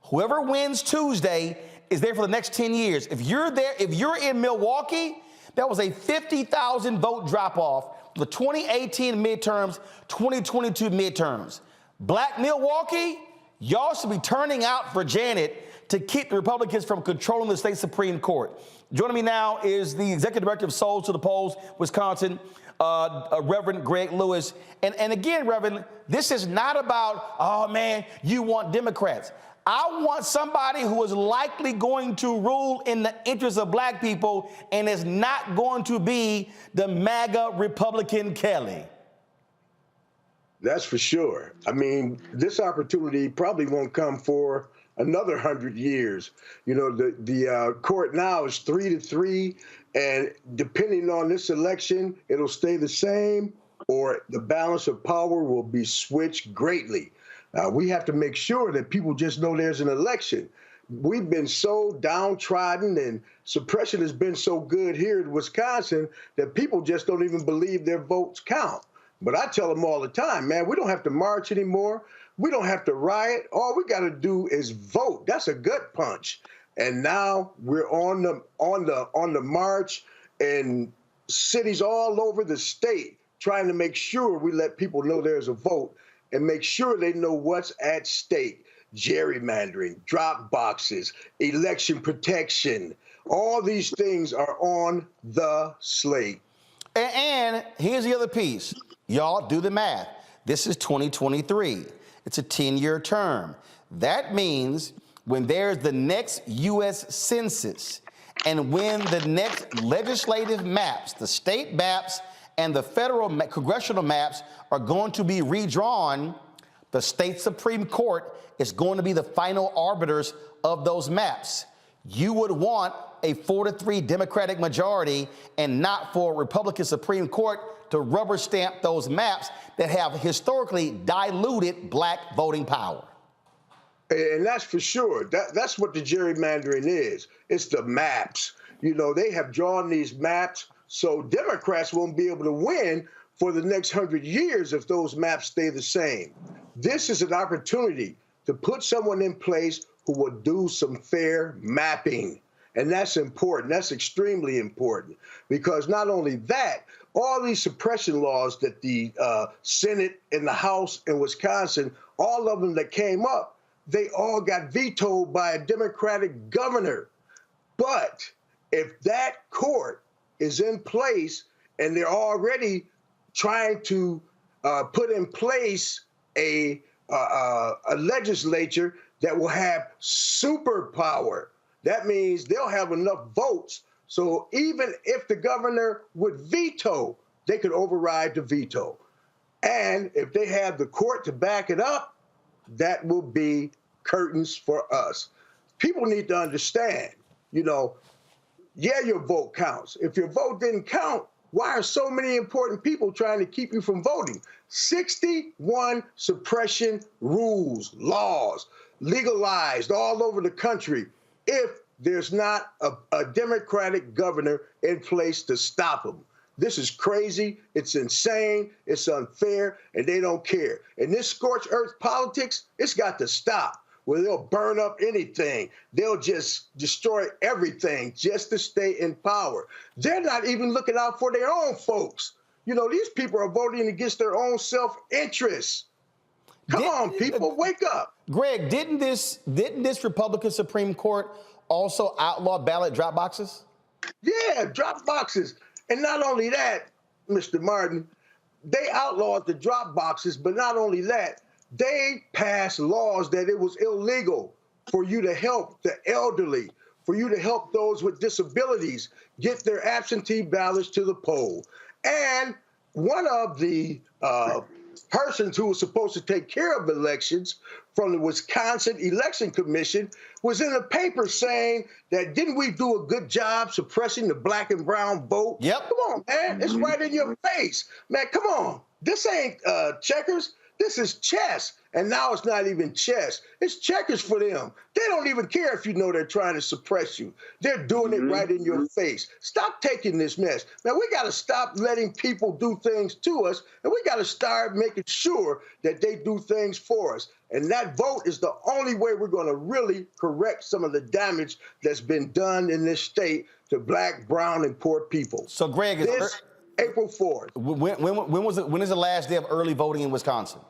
Whoever wins Tuesday is there for the next 10 years. If you're there, if you're in Milwaukee, that was a 50,000 vote drop-off for the 2018 midterms, 2022 midterms. Black Milwaukee, y'all should be turning out for Janet to keep the Republicans from controlling the state Supreme Court. Joining me now is the Executive Director of Souls to the Polls, Wisconsin, Reverend Greg Lewis. And again, Reverend, this is not about, oh man, you want Democrats. I want somebody who is likely going to rule in the interest of black people and is not going to be the MAGA Republican Kelly. That's for sure. I mean, this opportunity probably won't come for another 100 years. You know, the court now is 3-3, and depending on this election, it'll stay the same, or the balance of power will be switched greatly. We have to make sure that people just know there's an election. We've been so downtrodden, and suppression has been so good here in Wisconsin that people just don't even believe their votes count. But I tell them all the time, man, we don't have to march anymore. We don't have to riot. All we got to do is vote. That's a gut punch. And now we're on the march in cities all over the state, trying to make sure we let people know there's a vote and make sure they know what's at stake. Gerrymandering, drop boxes, election protection, all these things are on the slate. And here's the other piece. Y'all do the math. This is 2023. It's a 10-year term. That means when there's the next U.S. Census and when the next legislative maps, the state maps and the federal congressional maps are going to be redrawn, the state Supreme Court is going to be the final arbiters of those maps. You would want a 4-3 Democratic majority and not for a Republican Supreme Court to rubber stamp those maps that have historically diluted black voting power. And that's for sure. That's what the gerrymandering is. It's the maps. You know, they have drawn these maps so Democrats won't be able to win for the next 100 years if those maps stay the same. This is an opportunity to put someone in place who will do some fair mapping. And that's important. That's extremely important, because not only that, all these suppression laws that the Senate and the House in Wisconsin, all of them that came up, they all got vetoed by a Democratic governor. But if that court is in place and they're already trying to put in place a legislature that will have superpower, that means they'll have enough votes. So even if the governor would veto, they could override the veto. And if they have the court to back it up, that will be curtains for us. People need to understand, yeah, your vote counts. If your vote didn't count, why are so many important people trying to keep you from voting? 61 suppression rules, laws, legalized all over the country if there's not a Democratic governor in place to stop them. This is crazy, it's insane, it's unfair, and they don't care. And this scorched earth politics, it's got to stop, where they'll burn up anything. They'll just destroy everything just to stay in power. They're not even looking out for their own folks. These people are voting against their own self-interest. Come on, people, wake up. Greg, didn't this Republican Supreme Court also outlaw ballot drop boxes? Yeah, drop boxes. And not only that, Mr. Martin, they outlawed the drop boxes, but not only that, they passed laws that it was illegal for you to help the elderly, for you to help those with disabilities get their absentee ballots to the poll. And one of the persons who was supposed to take care of elections from the Wisconsin Election Commission was in the paper saying that didn't we do a good job suppressing the black and brown vote? Yep. Come on, man. It's right in your face. Man, come on. This ain't checkers. This is chess. And now it's not even chess. It's checkers for them. They don't even care if you know they're trying to suppress you. They're doing it right in your face. Stop taking this mess. Now, we got to stop letting people do things to us, and we got to start making sure that they do things for us. And that vote is the only way we're going to really correct some of the damage that's been done in this state to black, brown, and poor people. So, Greg, this April 4th. When is the last day of early voting in Wisconsin?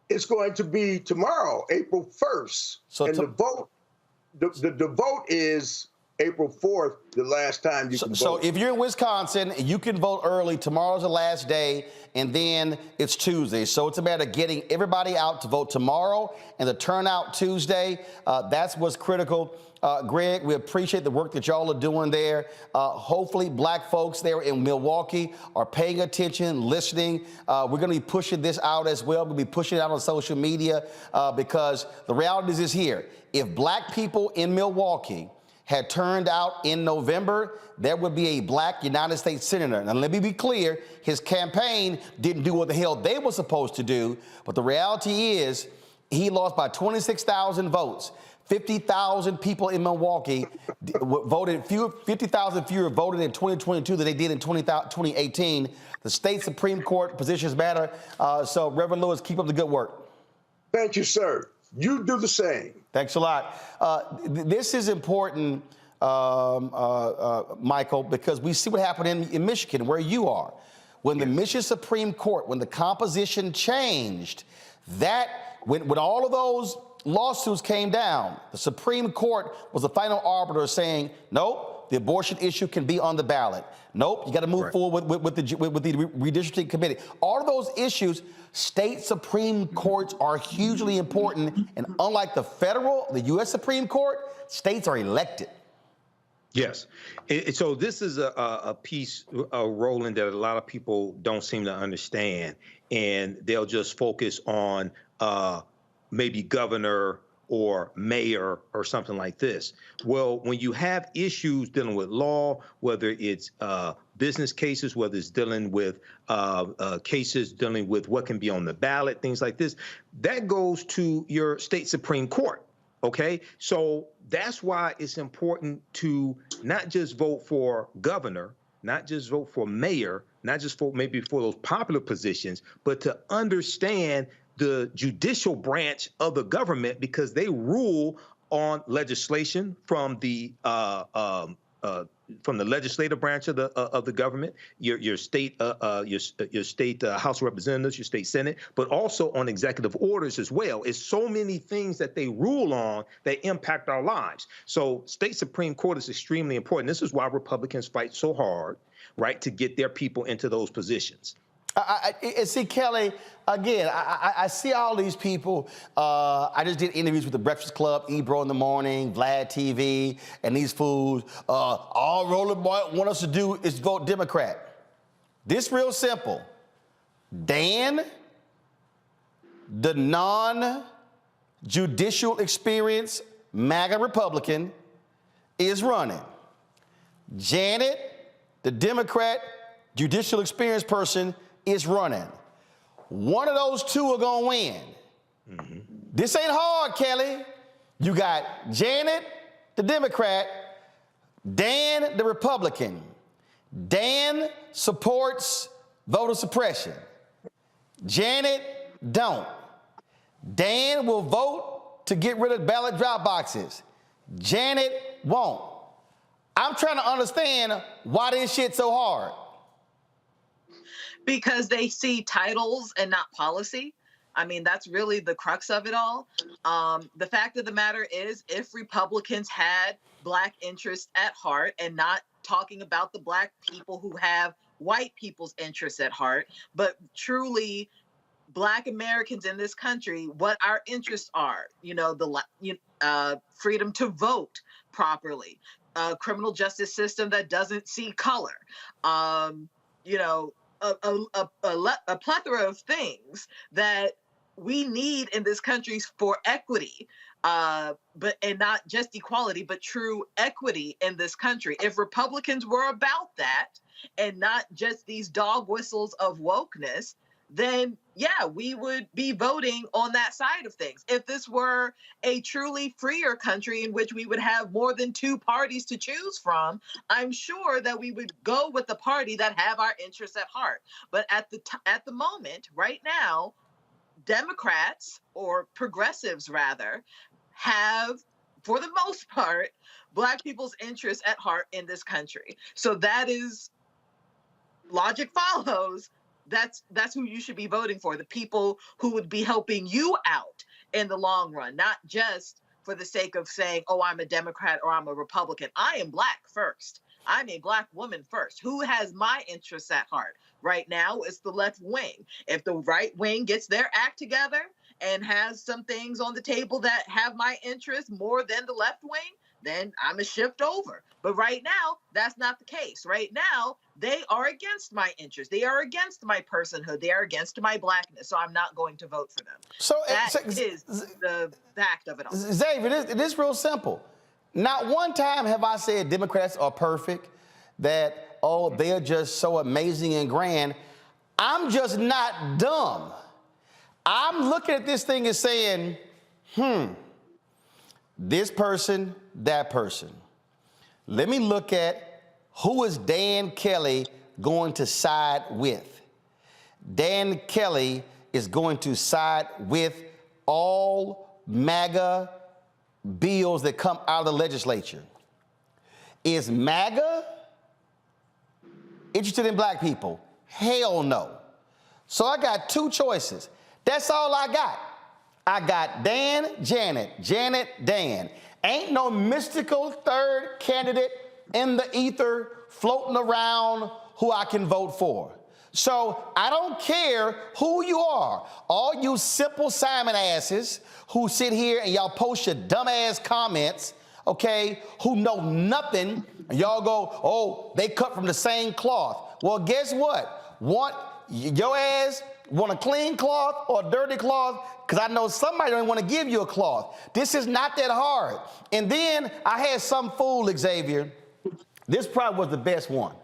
It's going to be tomorrow, April 1st. So and the vote is April 4th, the last time you can vote. So if you're in Wisconsin, you can vote early. Tomorrow's the last day, and then it's Tuesday. So it's a matter of getting everybody out to vote tomorrow and the turnout Tuesday. That's what's critical. Greg, we appreciate the work that y'all are doing there. Hopefully black folks there in Milwaukee are paying attention, listening. We're going to be pushing this out as well. We'll be pushing it out on social media because the reality is here. If black people in Milwaukee had turned out in November, there would be a black United States senator. Now, let me be clear, his campaign didn't do what the hell they were supposed to do, but the reality is he lost by 26,000 votes. 50,000 people in Milwaukee voted, 50,000 fewer voted in 2022 than they did in 2018. The state Supreme Court positions matter. So, Reverend Lewis, keep up the good work. Thank you, sir. You do the same. Thanks a lot. This is important, Michael, because we see what happened in Michigan, where you are. When the Michigan Supreme Court, when the composition changed, when all of those lawsuits came down, the Supreme Court was the final arbiter saying, nope, the abortion issue can be on the ballot. Nope, you got to move forward with the redistricting committee. All of those issues, state Supreme Courts are hugely important. And unlike the U.S. Supreme Court, states are elected. Yes. So this is a piece, Roland, that a lot of people don't seem to understand. And they'll just focus on maybe governor or mayor or something like this. Well, when you have issues dealing with law, whether it's business cases, whether it's dealing with cases dealing with what can be on the ballot, things like this, that goes to your state Supreme Court. Okay, so that's why it's important to not just vote for governor, not just vote for mayor, not just for maybe for those popular positions, but to understand the judicial branch of the government, because they rule on legislation from the legislative branch of the government, your state House of Representatives, your state Senate, but also on executive orders as well. It's so many things that they rule on that impact our lives. So state Supreme Court is extremely important. This is why Republicans fight so hard, right, to get their people into those positions. See, Kelly, again, I see all these people. I just did interviews with the Breakfast Club, Ebro in the morning, Vlad TV, and these fools. All Roland Martin want us to do is vote Democrat. This real simple. Dan, the non-judicial experience MAGA Republican, is running. Janet, the Democrat judicial experience person, is running. One of those two are gonna win. Mm-hmm. This ain't hard, Kelly. You got Janet, the Democrat, Dan, the Republican. Dan supports voter suppression. Janet don't. Dan will vote to get rid of ballot drop boxes. Janet won't. I'm trying to understand why this shit's so hard. Because they see titles and not policy. I mean, that's really the crux of it all. The fact of the matter is, if Republicans had Black interests at heart and not talking about the Black people who have white people's interests at heart, but truly Black Americans in this country, what our interests are, freedom to vote properly, a criminal justice system that doesn't see color, a plethora of things that we need in this country for equity, and not just equality, but true equity in this country. If Republicans were about that and not just these dog whistles of wokeness, then yeah, we would be voting on that side of things. If this were a truly freer country in which we would have more than two parties to choose from, I'm sure that we would go with the party that have our interests at heart. But at the moment, right now, Democrats, or progressives rather, have, for the most part, Black people's interests at heart in this country. So that is, logic follows, that's who you should be voting for, the people who would be helping you out in the long run, not just for the sake of saying, oh, I'm a Democrat or I'm a Republican. I am Black first. I'm a Black woman first. Who has my interests at heart? Right now, it's the left wing. If the right wing gets their act together and has some things on the table that have my interests more than the left wing, then I'm a shift over. But right now, that's not the case. Right now, they are against my interests. They are against my personhood. They are against my Blackness. So I'm not going to vote for them. So that is the fact of it all. Xavier, it is real simple. Not one time have I said Democrats are perfect, that, oh, they're just so amazing and grand. I'm just not dumb. I'm looking at this thing and saying, this person, that person. Let me look at who is Dan Kelly going to side with. Dan Kelly is going to side with all MAGA bills that come out of the legislature. Is MAGA interested in Black people? Hell no. So I got two choices. That's all I got. I got Dan, Janet, Janet, Dan. Ain't no mystical third candidate in the ether floating around who I can vote for. So I don't care who you are. All you simple Simon asses who sit here and y'all post your dumb ass comments, okay, who know nothing, and y'all go, oh, they cut from the same cloth. Well, guess what? Your ass want a clean cloth or a dirty cloth? Because I know somebody don't want to give you a cloth. This is not that hard. And then I had some fool, Xavier. This probably was the best one.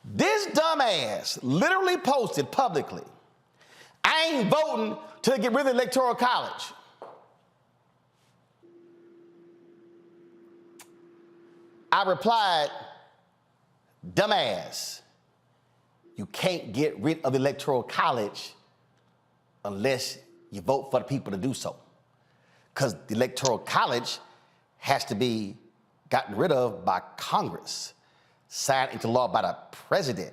This dumbass literally posted publicly, I ain't voting till they get rid of the Electoral College. I replied, dumbass, you can't get rid of the Electoral College unless you vote for the people to do so. Because the Electoral College has to be gotten rid of by Congress, signed into law by the president.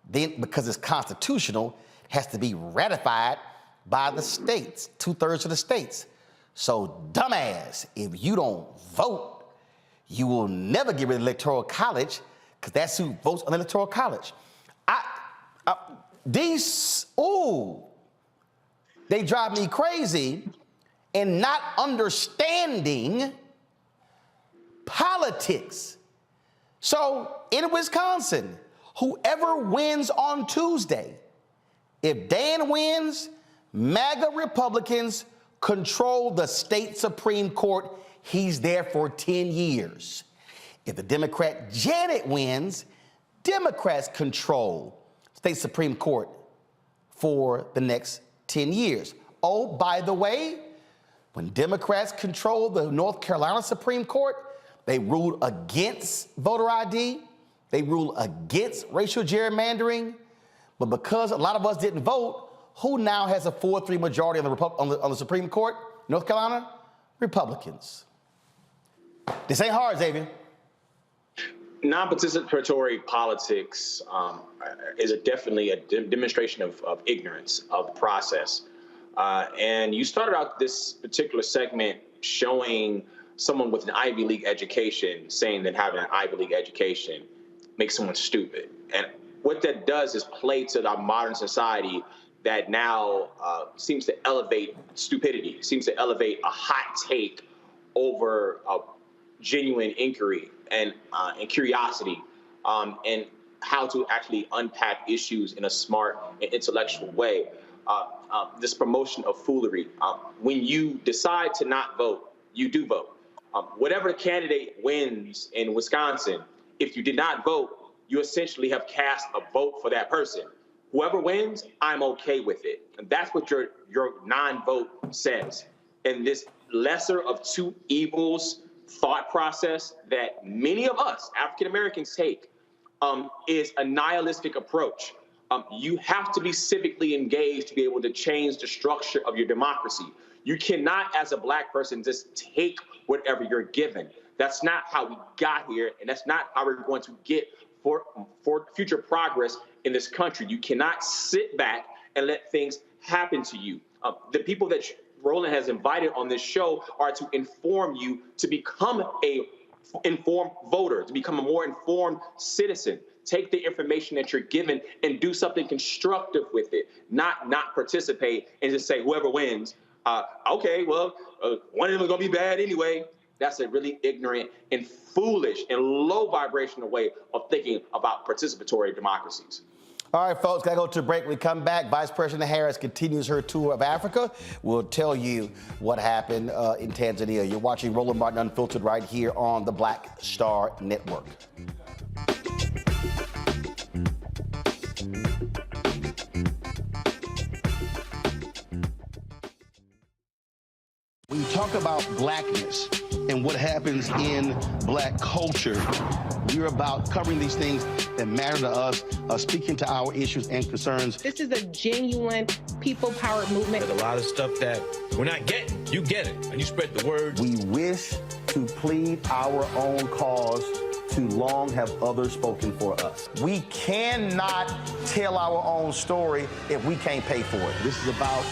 Then, because it's constitutional, it has to be ratified by the states, 2/3 of the states. So, dumbass, if you don't vote, you will never get rid of the Electoral College, because that's who votes on the Electoral College. They drive me crazy in not understanding politics. So in Wisconsin, whoever wins on Tuesday, if Dan wins, MAGA Republicans control the state Supreme Court. He's there for 10 years. If the Democrat Janet wins, Democrats control state Supreme Court for the next 10 years. Oh, by the way, when Democrats control the North Carolina Supreme Court, they ruled against voter ID. They ruled against racial gerrymandering. But because a lot of us didn't vote, who now has a 4-3 majority on the Supreme Court? North Carolina? Republicans. This ain't hard, Xavier. Non-participatory politics is definitely a demonstration of ignorance of the process. And you started out this particular segment showing someone with an Ivy League education saying that having an Ivy League education makes someone stupid. And what that does is play to our modern society that now seems to elevate stupidity, seems to elevate a hot take over a genuine inquiry and curiosity, and how to actually unpack issues in a smart and intellectual way. This promotion of foolery. When you decide to not vote, you do vote. Whatever candidate wins in Wisconsin, if you did not vote, you essentially have cast a vote for that person. Whoever wins, I'm okay with it. And that's what your non-vote says. And this lesser of two evils thought process that many of us, African Americans, take is a nihilistic approach. You have to be civically engaged to be able to change the structure of your democracy. You cannot, as a Black person, just take whatever you're given. That's not how we got here, and that's not how we're going to get for future progress in this country. You cannot sit back and let things happen to you. The people that Roland has invited on this show are to inform you to become a informed voter, to become a more informed citizen. Take the information that you're given and do something constructive with it, not participate and just say whoever wins, okay, well, one of them is going to be bad anyway. That's a really ignorant and foolish and low vibrational way of thinking about participatory democracies. All right, folks, gotta go to a break. When we come back, Vice President Harris continues her tour of Africa. We'll tell you what happened in Tanzania. You're watching Roland Martin Unfiltered right here on the Black Star Network. When you talk about blackness and what happens in Black culture, we're about covering these things that matter to us, speaking to our issues and concerns. This is a genuine people-powered movement. There's a lot of stuff that we're not getting. You get it, and you spread the word. We wish to plead our own cause. Too long have others spoken for us. We cannot tell our own story if we can't pay for it. This is about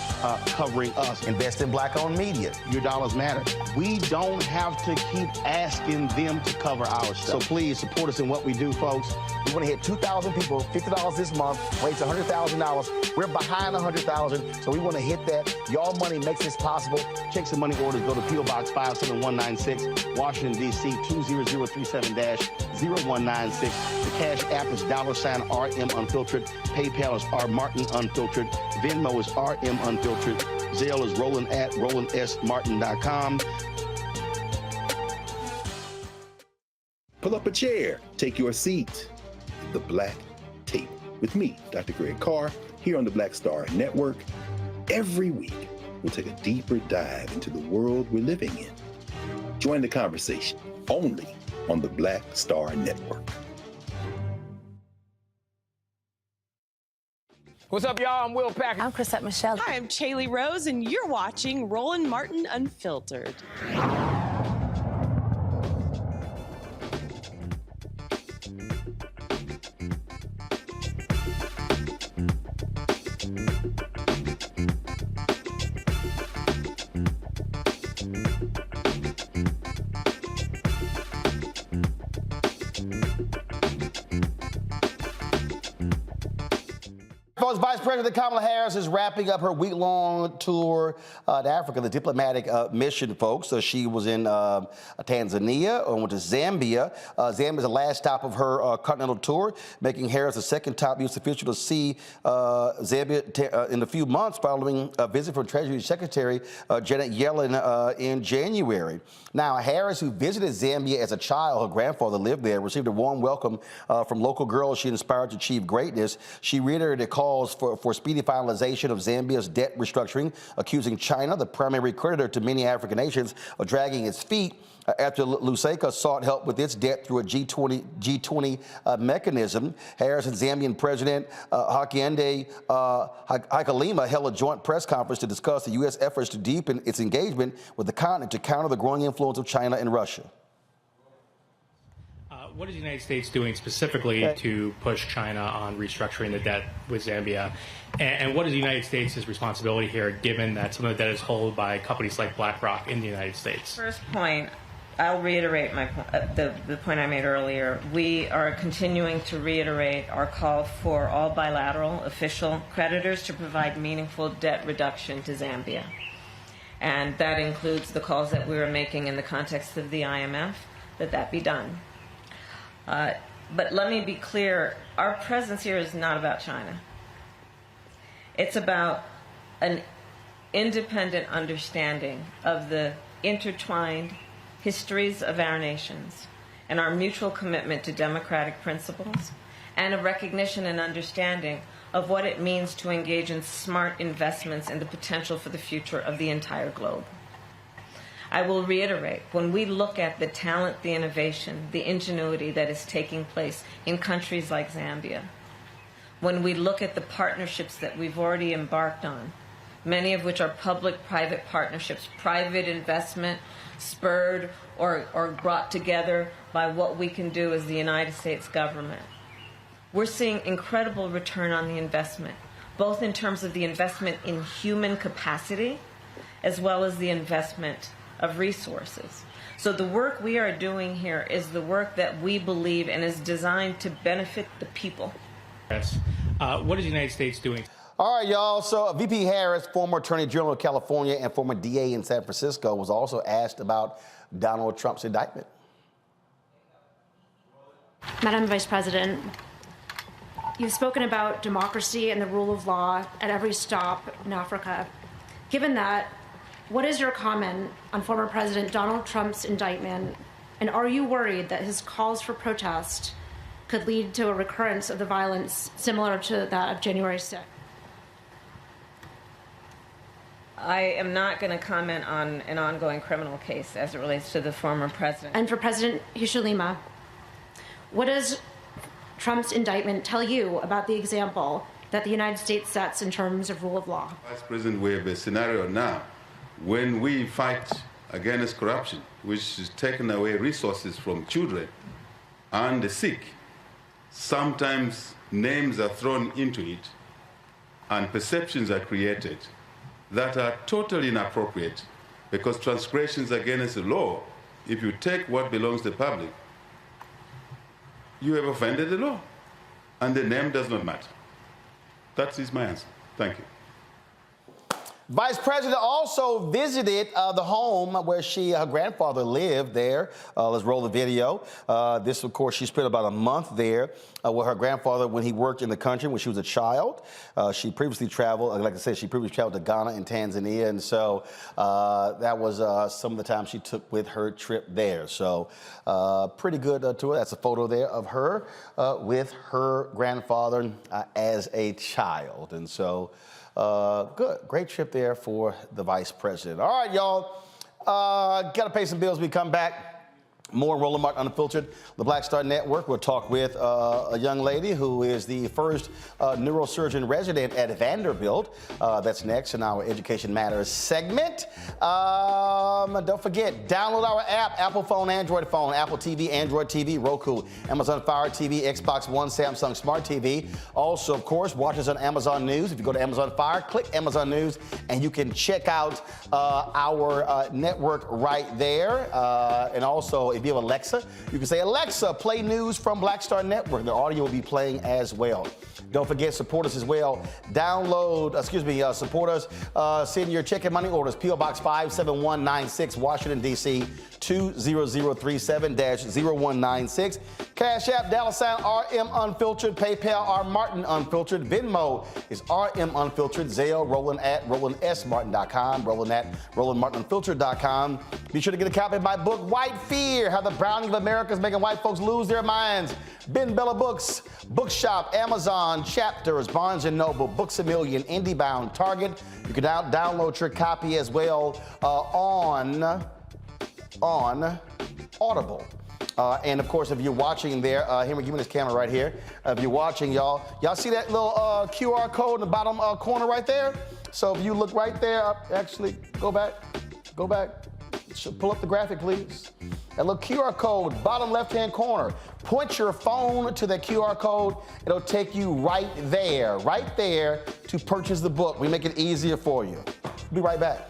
covering us. Invest in Black-owned media. Your dollars matter. We don't have to keep asking them to cover our stuff. So please support us in what we do, folks. We want to hit 2,000 people, $50 this month, raise $100,000. We're behind 100,000, so we want to hit that. Y'all money makes this possible. Check some money orders. Go to P.O. Box 57196, Washington, D.C. 20037-0196. The Cash App is $RM Unfiltered. PayPal is R Martin Unfiltered. Venmo is RM Unfiltered. Zelle is RolandS.Martin.com. Pull up a chair, take your seat. The Black Tape with me, Dr. Greg Carr, here on the Black Star Network. Every week, we'll take a deeper dive into the world we're living in. Join the conversation only on the Black Star Network. What's up, y'all? I'm Will Packer. I'm Chrisette Michelle. Hi, I'm Chaley Rose, and you're watching Roland Martin Unfiltered. as Vice President Kamala Harris is wrapping up her week-long tour to Africa, the diplomatic mission, folks. So she was in Tanzania and went to Zambia. Zambia is the last stop of her continental tour, making Harris the second top U.S. official to see Zambia in a few months following a visit from Treasury Secretary Janet Yellen in January. Now, Harris, who visited Zambia as a child, her grandfather lived there, received a warm welcome from local girls she inspired to achieve greatness. She reiterated calls for speedy finalization of Zambia's debt restructuring, accusing China, the primary creditor to many African nations, of dragging its feet after Lusaka sought help with its debt through a G20 mechanism. Harris and Zambian President Hakainde Hichilema held a joint press conference to discuss the U.S. efforts to deepen its engagement with the continent to counter the growing influence of China and Russia. What is the United States doing specifically to push China on restructuring the debt with Zambia? And what is the United States' responsibility here, given that some of the debt is held by companies like BlackRock in the United States? First point, I'll reiterate the point I made earlier. We are continuing to reiterate our call for all bilateral official creditors to provide meaningful debt reduction to Zambia. And that includes the calls that we were making in the context of the IMF, that be done. But let me be clear, our presence here is not about China. It's about an independent understanding of the intertwined histories of our nations and our mutual commitment to democratic principles, and a recognition and understanding of what it means to engage in smart investments in the potential for the future of the entire globe. I will reiterate, when we look at the talent, the innovation, the ingenuity that is taking place in countries like Zambia, when we look at the partnerships that we've already embarked on, many of which are public-private partnerships, private investment spurred or brought together by what we can do as the United States government, we're seeing incredible return on the investment, both in terms of the investment in human capacity as well as the investment of resources. So the work we are doing here is the work that we believe and is designed to benefit the people. Yes. What is the United States doing? All right, y'all. So VP Harris, former Attorney General of California and former DA in San Francisco, was also asked about Donald Trump's indictment. Madam Vice President, you've spoken about democracy and the rule of law at every stop in Africa. Given that, what is your comment on former President Donald Trump's indictment, and are you worried that his calls for protest could lead to a recurrence of the violence similar to that of January 6th? I am not going to comment on an ongoing criminal case as it relates to the former president. And for President Hichilema, what does Trump's indictment tell you about the example that the United States sets in terms of rule of law? Vice President, we have a scenario now when we fight against corruption, which is taking away resources from children and the sick. Sometimes names are thrown into it and perceptions are created that are totally inappropriate, because transgressions against the law, if you take what belongs to the public, you have offended the law, and the name does not matter. That is my answer. Thank you. Vice President also visited the home where her grandfather lived there. Let's roll the video. This, of course, she spent about a month there with her grandfather when he worked in the country when she was a child. She previously traveled, like I said, she previously traveled to Ghana and Tanzania, and so that was some of the time she took with her trip there. So pretty good tour. That's a photo there of her with her grandfather as a child, and so good. Great trip there for the Vice President. All right, y'all. Got to pay some bills when we come back. More Roland Martin Unfiltered, the Black Star Network. We'll talk with a young lady who is the first neurosurgeon resident at Vanderbilt. That's next in our Education Matters segment. Don't forget, download our app, Apple phone, Android phone, Apple TV, Android TV, Roku, Amazon Fire TV, Xbox One, Samsung Smart TV. Also, of course, watch us on Amazon News. If you go to Amazon Fire, click Amazon News, and you can check out our network right there. And also, If you have Alexa, you can say, Alexa, play news from Black Star Network. The audio will be playing as well. Don't forget, support us as well. Support us. Send your check and money orders. P.O. Box 57196, Washington, D.C., 20037-0196. Cash App, $ RM Unfiltered. PayPal, R Martin Unfiltered. Venmo is RM Unfiltered. Zelle, Roland at RolandSMartin.com. Roland at RolandMartinUnfiltered.com. Be sure to get a copy of my book, White Fear, How the Browning of America is Making White Folks Lose Their Minds. Ben Bella Books, Bookshop, Amazon, Chapters, Barnes & Noble, Books A Million, IndieBound, Target. You can download your copy as well on Audible. And of course, if you're watching there, Henry, give me this camera right here. If you're watching, y'all see that little QR code in the bottom corner right there? So if you look right there, actually, go back. Pull up the graphic, please. That little QR code, bottom left-hand corner. Point your phone to that QR code. It'll take you right there to purchase the book. We make it easier for you. Be right back.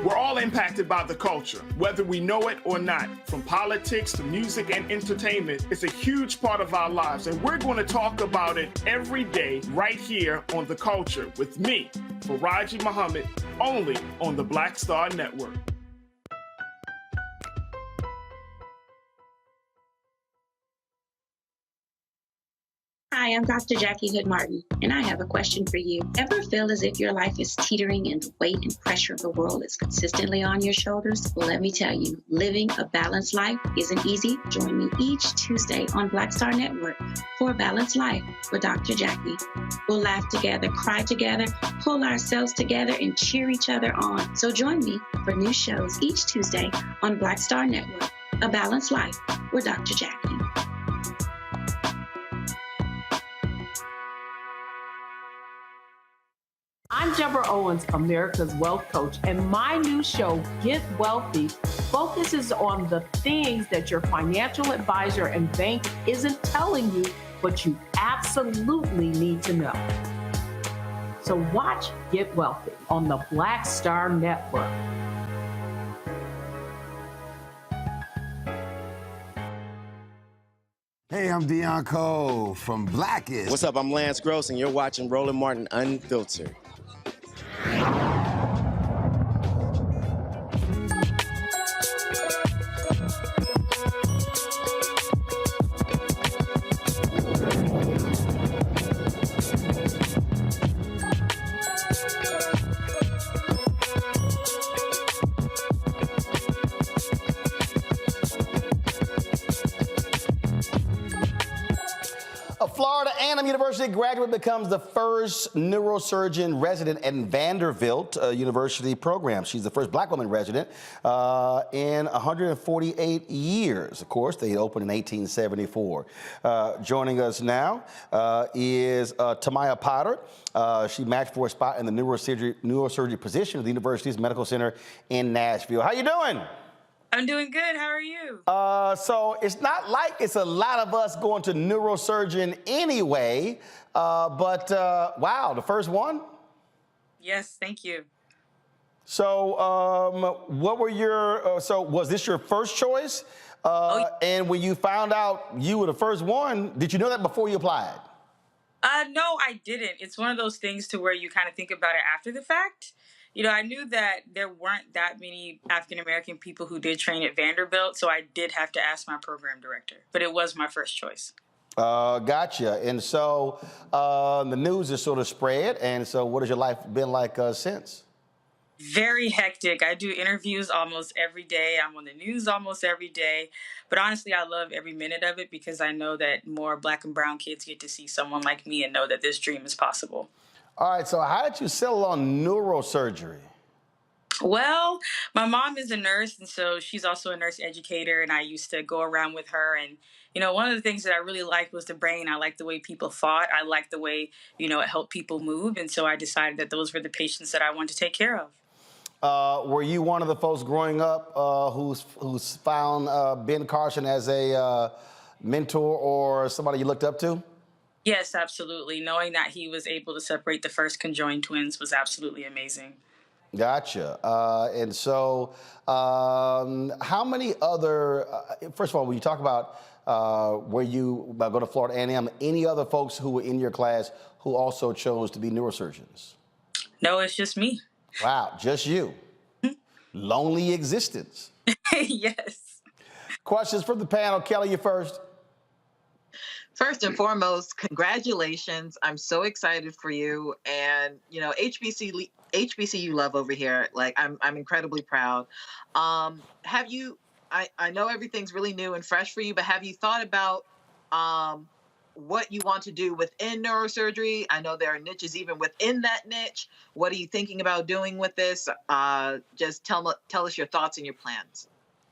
We're all impacted by the culture, whether we know it or not. From politics to music and entertainment, it's a huge part of our lives, and we're going to talk about it every day right here on The Culture with me, Faraji Muhammad, only on the Black Star Network. Hi, I'm Dr. Jackie Hood Martin, and I have a question for you. Ever feel as if your life is teetering and the weight and pressure of the world is consistently on your shoulders? Well, let me tell you, living a balanced life isn't easy. Join me each Tuesday on Black Star Network for A Balanced Life with Dr. Jackie. We'll laugh together, cry together, pull ourselves together, and cheer each other on. So join me for new shows each Tuesday on Black Star Network, A Balanced Life with Dr. Jackie. I'm Deborah Owens, America's Wealth Coach, and my new show, Get Wealthy, focuses on the things that your financial advisor and bank isn't telling you, but you absolutely need to know. So watch Get Wealthy on the Black Star Network. Hey, I'm Deion Cole from Blackest. What's up? I'm Lance Gross, and you're watching Roland Martin Unfiltered. A Florida A&M University graduate becomes the first neurosurgeon resident in Vanderbilt University program. She's the first black woman resident in 148 years. Of course, they opened in 1874. Joining us now is Tamaya Potter. She matched for a spot in the neurosurgery position at the university's medical center in Nashville. How you doing? I'm doing good. How are you? So it's not like it's a lot of us going to neurosurgeon anyway, but wow, the first one? Yes, thank you. So what were your, so was this your first choice? And when you found out you were the first one, did you know that before you applied? No, I didn't. It's one of those things to where you kind of think about it after the fact. You know, I knew that there weren't that many African-American people who did train at Vanderbilt, so I did have to ask my program director, but it was my first choice. Gotcha. And so the news is sort of spread, and so what has your life been like since? Very hectic. I do interviews almost every day. I'm on the news almost every day. But honestly, I love every minute of it because I know that more black and brown kids get to see someone like me and know that this dream is possible. All right, so how did you settle on neurosurgery? Well, my mom is a nurse, and so she's also a nurse educator, and I used to go around with her. And, you know, one of the things that I really liked was the brain. I liked the way people thought. I liked the way, you know, it helped people move. And so I decided that those were the patients that I wanted to take care of. Were you one of the folks growing up who's found Ben Carson as a mentor or somebody you looked up to? Yes, absolutely. Knowing that he was able to separate the first conjoined twins was absolutely amazing. Gotcha. And so, how many other? First of all, when you talk about where you go to Florida A&M, any other folks who were in your class who also chose to be neurosurgeons? No, it's just me. Wow, just you. Lonely existence. Yes. Questions from the panel. Kelly, you first. First and foremost, congratulations. I'm so excited for you. And, you know, HBCU love over here. Like, I'm incredibly proud. Have you, I know everything's really new and fresh for you, but have you thought about what you want to do within neurosurgery? I know there are niches even within that niche. What are you thinking about doing with this? Just tell us your thoughts and your plans.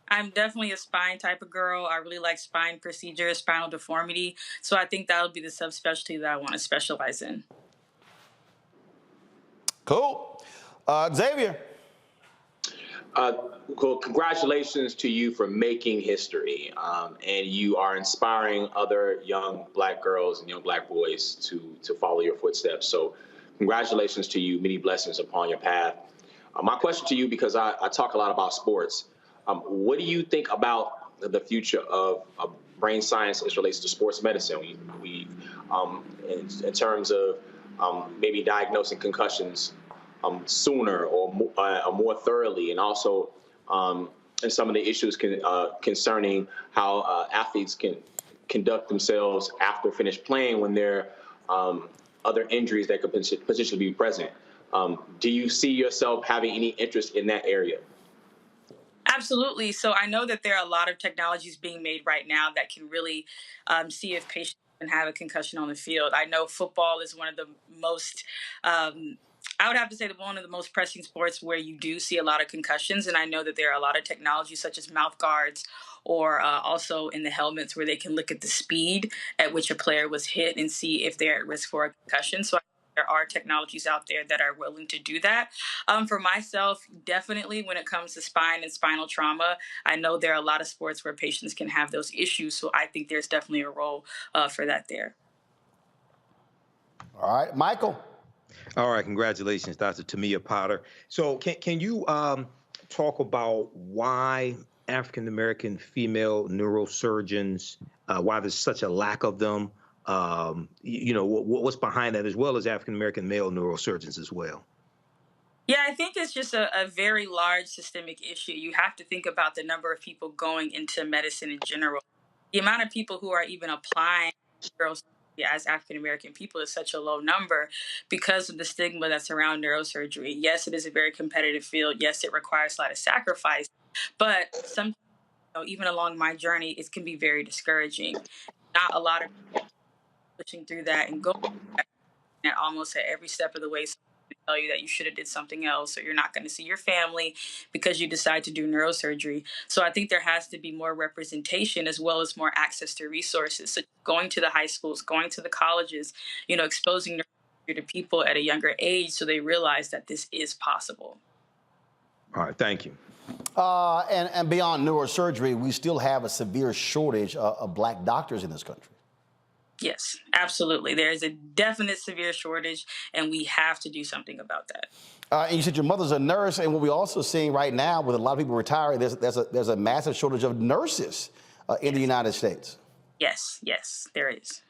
I'm definitely a spine type of girl. I really like spine procedures, spinal deformity. So I think that would be the subspecialty that I want to specialize in. Cool. Xavier. Well, congratulations to you for making history. And you are inspiring other young Black girls and young Black boys to follow your footsteps. So congratulations to you. Many blessings upon your path. My question to you, because I talk a lot about sports, what do you think about the future of brain science as relates to sports medicine? In terms of maybe diagnosing concussions sooner or more thoroughly, and also and some of the issues concerning how athletes can conduct themselves after finished playing when there are other injuries that could potentially be present. Do you see yourself having any interest in that area? Absolutely. So I know that there are a lot of technologies being made right now that can really see if patients can have a concussion on the field. I know football is one of the most, I would have to say that one of the most pressing sports where you do see a lot of concussions. And I know that there are a lot of technologies such as mouth guards or also in the helmets where they can look at the speed at which a player was hit and see if they're at risk for a concussion. So there are technologies out there that are willing to do that. For myself, definitely when it comes to spine and spinal trauma, I know there are a lot of sports where patients can have those issues. So I think there's definitely a role for that there. All right, Michael. All right, congratulations, Dr. Tamia Potter. So can you talk about why African-American female neurosurgeons, why there's such a lack of them? What's behind that, as well as African-American male neurosurgeons as well? Yeah, I think it's just a very large systemic issue. You have to think about the number of people going into medicine in general. The amount of people who are even applying neurosurgery as African-American people is such a low number because of the stigma that's around neurosurgery. Yes, it is a very competitive field. Yes, it requires a lot of sacrifice. But sometimes, even along my journey, it can be very discouraging. Not a lot of people pushing through that and going at almost at every step of the way. Tell you that you should have did something else, or you're not going to see your family because you decide to do neurosurgery. So I think there has to be more representation as well as more access to resources. So going to the high schools, going to the colleges, exposing neurosurgery to people at a younger age so they realize that this is possible. All right, thank you. And beyond neurosurgery, we still have a severe shortage of Black doctors in this country. Yes, absolutely. There is a definite severe shortage, and we have to do something about that. And you said your mother's a nurse, and what we're also seeing right now, with a lot of people retiring, there's a massive shortage of nurses in the United States. Yes, there is.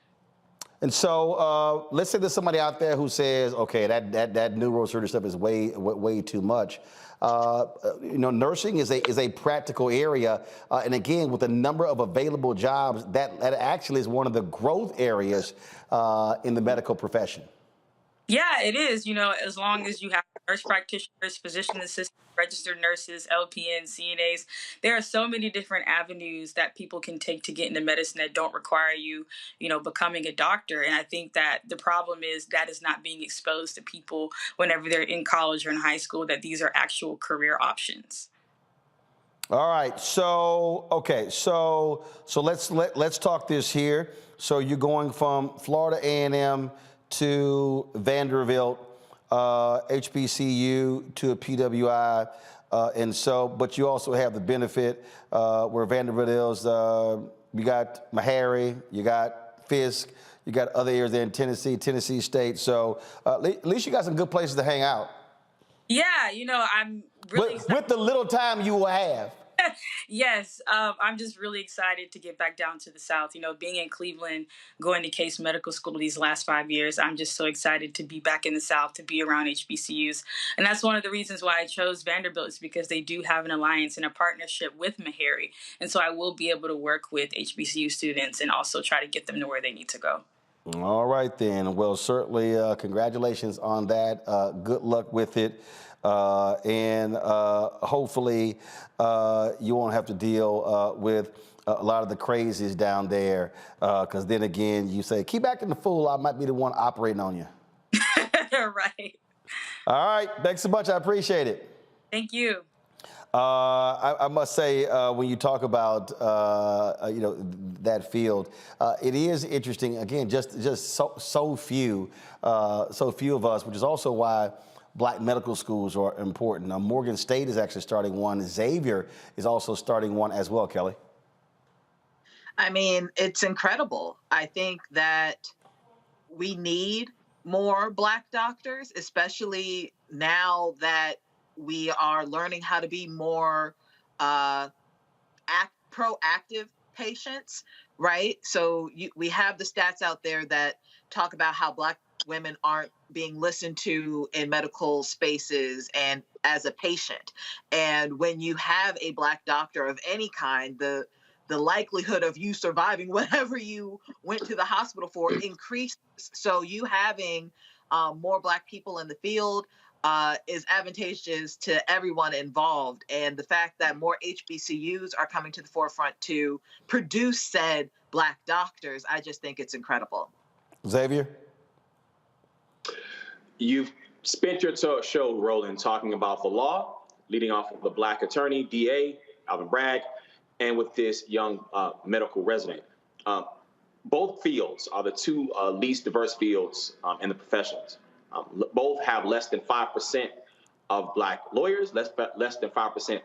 And so let's say there's somebody out there who says, okay, that neurosurgery stuff is way too much. Nursing is a practical area, and again, with the number of available jobs, that actually is one of the growth areas in the medical profession. Yeah, it is. As long as you have nurse practitioners, physician assistants, registered nurses, LPNs, CNAs, there are so many different avenues that people can take to get into medicine that don't require you, becoming a doctor. And I think that the problem is that is not being exposed to people whenever they're in college or in high school, that these are actual career options. All right. So let's talk this here. So you're going from Florida A&M to Vanderbilt, HBCU to a PWI, but you also have the benefit where Vanderbilt is. You got Meharry, you got Fisk, You got other areas there in Tennessee State. So at least you got some good places to hang out. Yeah, I'm really excited. With the little time you will have. Yes, I'm just really excited to get back down to the South. Being in Cleveland, going to Case Medical School these last 5 years, I'm just so excited to be back in the South, to be around HBCUs. And that's one of the reasons why I chose Vanderbilt, is because they do have an alliance and a partnership with Meharry. And so I will be able to work with HBCU students and also try to get them to where they need to go. All right, then. Well, certainly congratulations on that. Good luck with it. And hopefully you won't have to deal with a lot of the crazies down there, because then again, you say, keep acting the fool, I might be the one operating on you. Right. All right. Thanks so much. I appreciate it. Thank you. I must say, when you talk about, that field, it is interesting. Again, just so few of us, which is also why Black medical schools are important. Now, Morgan State is actually starting one. Xavier is also starting one as well, Kelly. I mean, it's incredible. I think that we need more Black doctors, especially now that we are learning how to be more proactive patients, right? So we have the stats out there that talk about how Black women aren't being listened to in medical spaces and as a patient. And when you have a Black doctor of any kind, the likelihood of you surviving whatever you went to the hospital for increases. So you having more Black people in the field is advantageous to everyone involved. And the fact that more HBCUs are coming to the forefront to produce said Black doctors, I just think it's incredible. Xavier? You've spent your show, Roland, talking about the law, leading off with the Black attorney, DA, Alvin Bragg, and with this young medical resident. Both fields are the two least diverse fields in the professions. Both have less than 5% of Black lawyers, less than 5%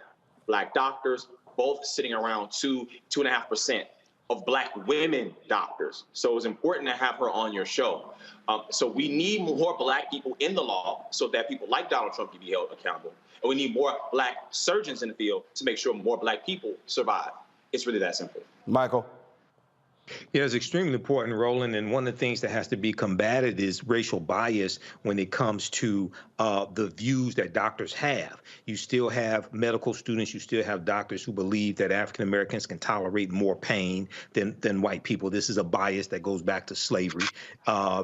Black doctors, both sitting around 2.5% of Black women doctors. So it's important to have her on your show. So we need more Black people in the law so that people like Donald Trump can be held accountable. And we need more Black surgeons in the field to make sure more Black people survive. It's really that simple. Michael? Yeah, it's extremely important, Roland, and one of the things that has to be combated is racial bias when it comes to the views that doctors have. You still have medical students, you still have doctors who believe that African Americans can tolerate more pain than white people. This is a bias that goes back to slavery.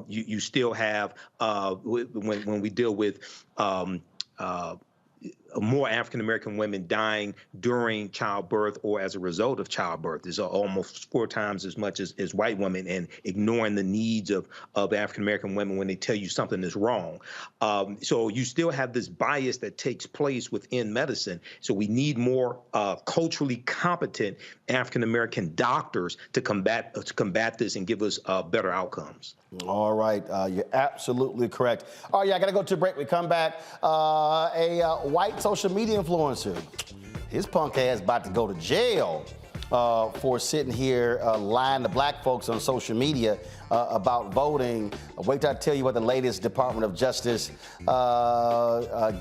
You still have, when we deal with more African-American women dying during childbirth or as a result of childbirth. There's almost 4 times as much as white women, and ignoring the needs of African-American women when they tell you something is wrong. So you still have this bias that takes place within medicine. So we need more culturally competent African-American doctors to combat this and give us better outcomes. All right, you're absolutely correct. All right, I got to go to a break. We come back. A white social media influencer, his punk ass about to go to jail for sitting here lying to Black folks on social media about voting. Wait till I tell you about the latest Department of Justice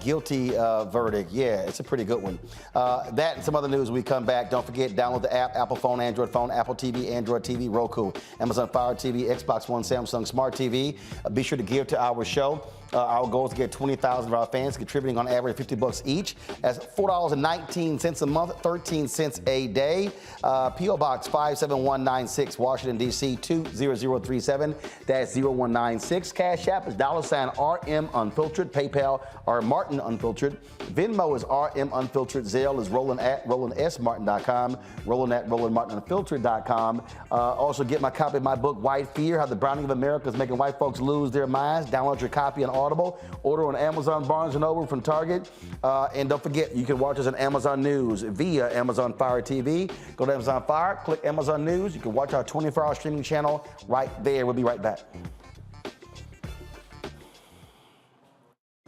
guilty verdict. Yeah, it's a pretty good one. That and some other news when we come back. Don't forget, download the app, Apple phone, Android phone, Apple TV, Android TV, Roku, Amazon Fire TV, Xbox One, Samsung Smart TV. Be sure to give to our show. Our goal is to get 20,000 of our fans contributing on average $50 each. That's $4.19 a month, 13 cents a day. P.O. Box 57196, Washington, D.C. 20037. That's 0196. Cash App is $RM Unfiltered. PayPal are Martin Unfiltered. Venmo is RM Unfiltered. Zelle is Roland at RolandSMartin.com. Roland at RolandMartinUnfiltered.com. Also get my copy of my book, White Fear, How the Browning of America is Making White Folks Lose Their Minds. Download your copy on Audible. Order on Amazon, Barnes & Noble, from Target. And don't forget, you can watch us on Amazon News via Amazon Fire TV. Go to Amazon Fire, click Amazon News. You can watch our 24-hour streaming channel right there. We'll be right back.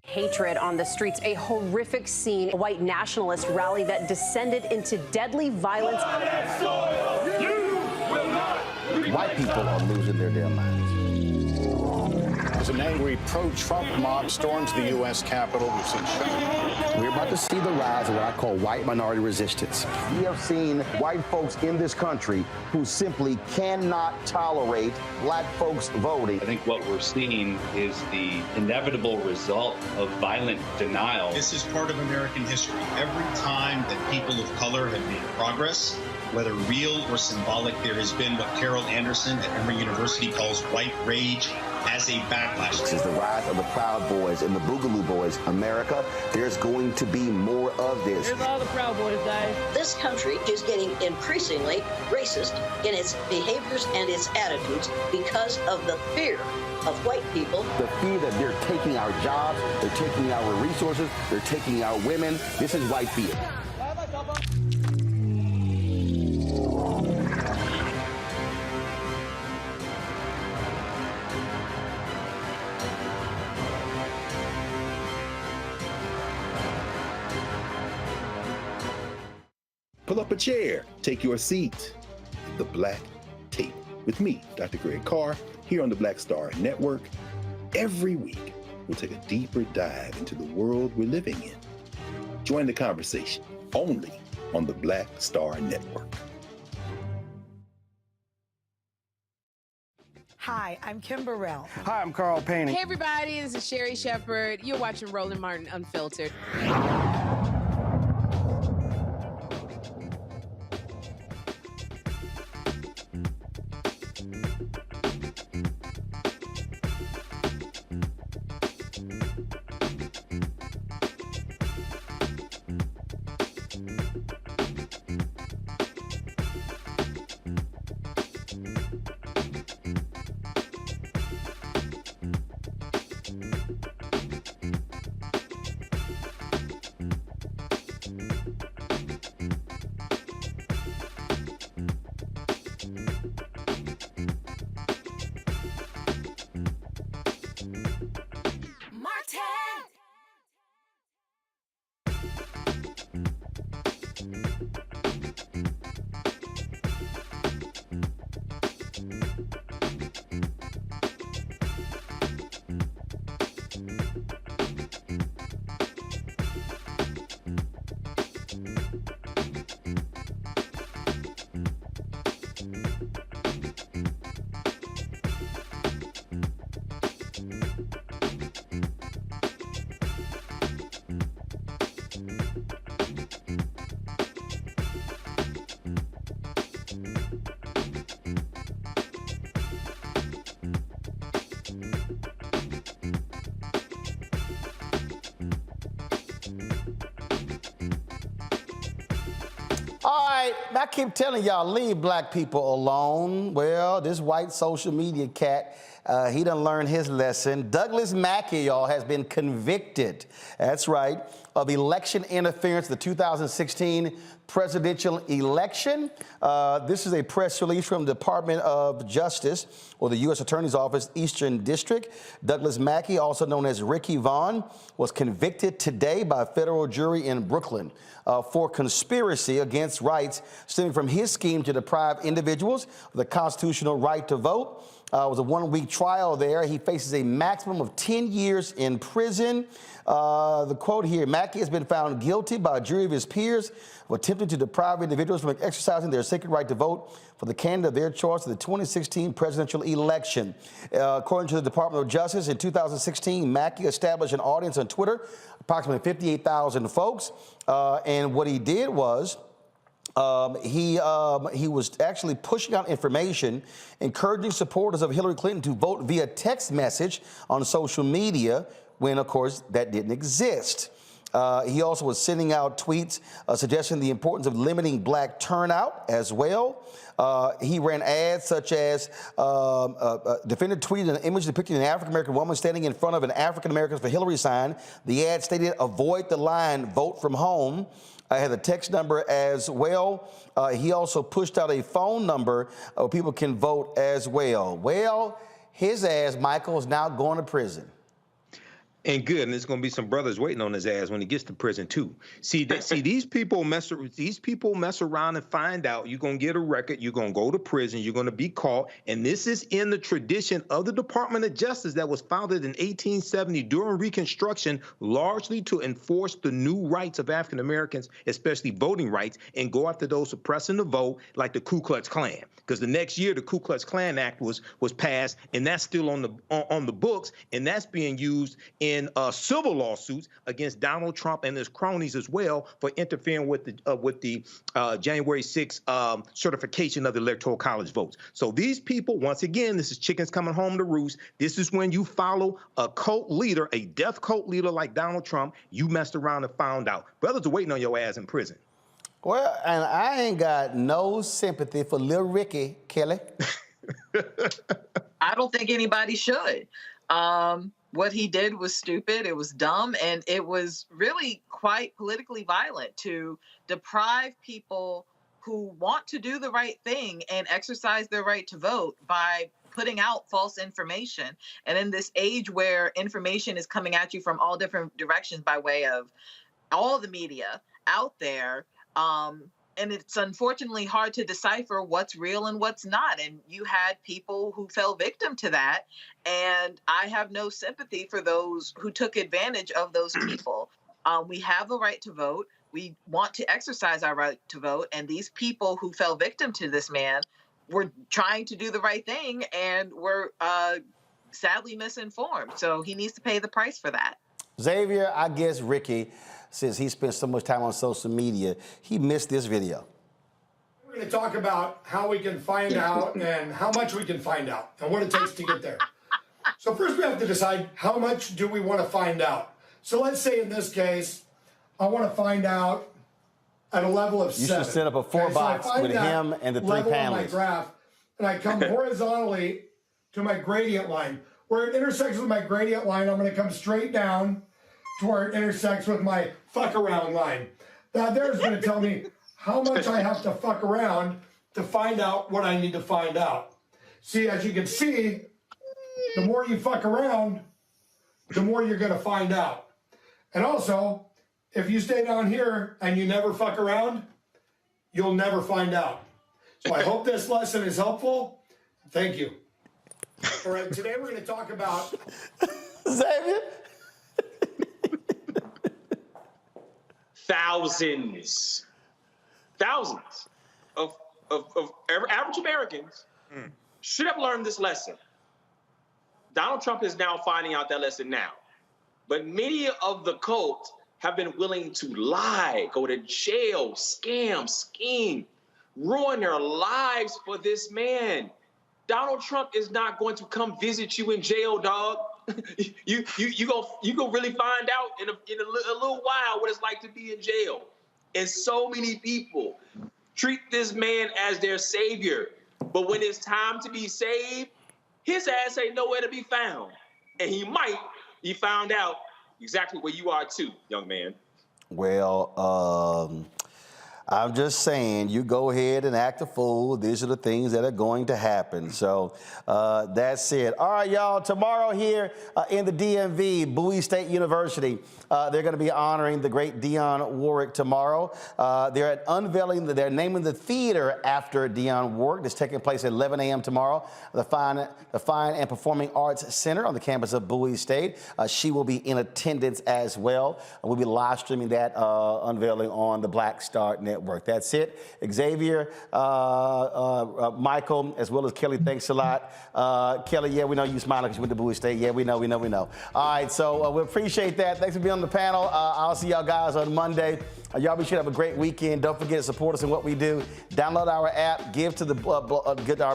Hatred on the streets, a horrific scene, a white nationalist rally that descended into deadly violence. You will not white people are losing their damn minds. As an angry pro-Trump mob storms the U.S. Capitol, we've seen shooting. We're about to see the rise of what I call white minority resistance. We have seen white folks in this country who simply cannot tolerate black folks voting. I think what we're seeing is the inevitable result of violent denial. This is part of American history. Every time that people of color have made progress, whether real or symbolic, there has been what Carol Anderson at Emory University calls white rage as a backlash. This is the rise of the Proud Boys and the Boogaloo Boys. America, there's going to be more of this. Here's all the Proud Boys, guys. This country is getting increasingly racist in its behaviors and its attitudes because of the fear of white people. The fear that they're taking our jobs, they're taking our resources, they're taking our women. This is white fear. Pull up a chair, take your seat. The Black Tape with me, Dr. Greg Carr, here on the Black Star Network. Every week, we'll take a deeper dive into the world we're living in. Join the conversation only on the Black Star Network. Hi, I'm Kim Burrell. Hi, I'm Carl Payne. Hey, everybody, this is Sherry Shepherd. You're watching Roland Martin Unfiltered. All right, I keep telling y'all, leave black people alone. Well, this white social media cat, he done learned his lesson. Douglas Mackey, y'all, has been convicted, that's right, of election interference in the 2016 presidential election. This is a press release from the Department of Justice, or the U.S. Attorney's Office, Eastern District. Douglas Mackey, also known as Ricky Vaughn, was convicted today by a federal jury in Brooklyn for conspiracy against rights stemming from his scheme to deprive individuals of the constitutional right to vote. It was a one-week trial there. He faces a maximum of 10 years in prison. The quote here, Mackey has been found guilty by a jury of his peers of attempting to deprive individuals from exercising their sacred right to vote for the candidate of their choice in the 2016 presidential election. According to the Department of Justice, in 2016, Mackey established an audience on Twitter, approximately 58,000 folks, and what he did was he was actually pushing out information, encouraging supporters of Hillary Clinton to vote via text message on social media, when, of course, that didn't exist. He also was sending out tweets suggesting the importance of limiting black turnout as well. He ran ads such as defendant tweeted an image depicting an African-American woman standing in front of an African-Americans for Hillary sign. The ad stated, "Avoid the line, vote from home." I had a text number as well. He also pushed out a phone number where people can vote as well. Well, his ass, Michael, is now going to prison. And good, and there's going to be some brothers waiting on his ass when he gets to prison too. See, these people mess around and find out. You're going to get a record. You're going to go to prison. You're going to be caught. And this is in the tradition of the Department of Justice that was founded in 1870 during Reconstruction, largely to enforce the new rights of African Americans, especially voting rights, and go after those suppressing the vote, like the Ku Klux Klan. Because the next year, the Ku Klux Klan Act was passed, and that's still on the books, and that's being used in civil lawsuits against Donald Trump and his cronies as well for interfering with the January 6th certification of the Electoral College votes. So these people, once again, this is chickens coming home to roost. This is when you follow a cult leader, a death cult leader like Donald Trump. You messed around and found out. Brothers are waiting on your ass in prison. Well, and I ain't got no sympathy for Lil Ricky, Kelly. I don't think anybody should. What he did was stupid, it was dumb, and it was really quite politically violent to deprive people who want to do the right thing and exercise their right to vote by putting out false information. And in this age where information is coming at you from all different directions by way of all the media out there, and it's unfortunately hard to decipher what's real and what's not. And you had people who fell victim to that. And I have no sympathy for those who took advantage of those people. We have a right to vote. We want to exercise our right to vote. And these people who fell victim to this man were trying to do the right thing and were sadly misinformed. So he needs to pay the price for that. Xavier, I guess Ricky, since he spent so much time on social media, he missed this video. We're going to talk about how we can find out and how much we can find out and what it takes to get there. So first we have to decide how much do we want to find out. So let's say in this case, I want to find out at a level of 7. You should set up a 4-box with him and the 3 level panelists. On my graph, and I come horizontally to my gradient line. Where it intersects with my gradient line, I'm going to come straight down to where it intersects with my fuck around line. Now there's going to tell me how much I have to fuck around to find out what I need to find out. See, as you can see, the more you fuck around, the more you're going to find out. And also, if you stay down here and you never fuck around, you'll never find out. So I hope this lesson is helpful. Thank you. All right, today we're going to talk about... Xavier? Thousands of average Americans should have learned this lesson. Donald Trump is now finding out that lesson now. But many of the cult have been willing to lie, go to jail, scam, scheme, ruin their lives for this man. Donald Trump is not going to come visit you in jail, dog. You go really find out in a little while what it's like to be in jail. And so many people treat this man as their savior. But when it's time to be saved, his ass ain't nowhere to be found. And he might be found out exactly where you are too, young man. Well, I'm just saying, you go ahead and act a fool. These are the things that are going to happen. So that's it. All right, y'all. Tomorrow here in the DMV, Bowie State University, they're going to be honoring the great Dionne Warwick tomorrow. They're unveiling, they're naming the theater after Dionne Warwick. It's taking place at 11 a.m. tomorrow. The Fine and Performing Arts Center on the campus of Bowie State. She will be in attendance as well. We'll be live streaming that unveiling on the Black Star Network. That's it. Xavier, Michael, as well as Kelly, thanks a lot. Kelly, yeah, we know you smiling because you went to Bowie State. Yeah, we know. All right, so we appreciate that. Thanks for being on the panel. I'll see y'all guys on Monday. Y'all be sure to have a great weekend. Don't forget to support us in what we do. Download our app. Give to the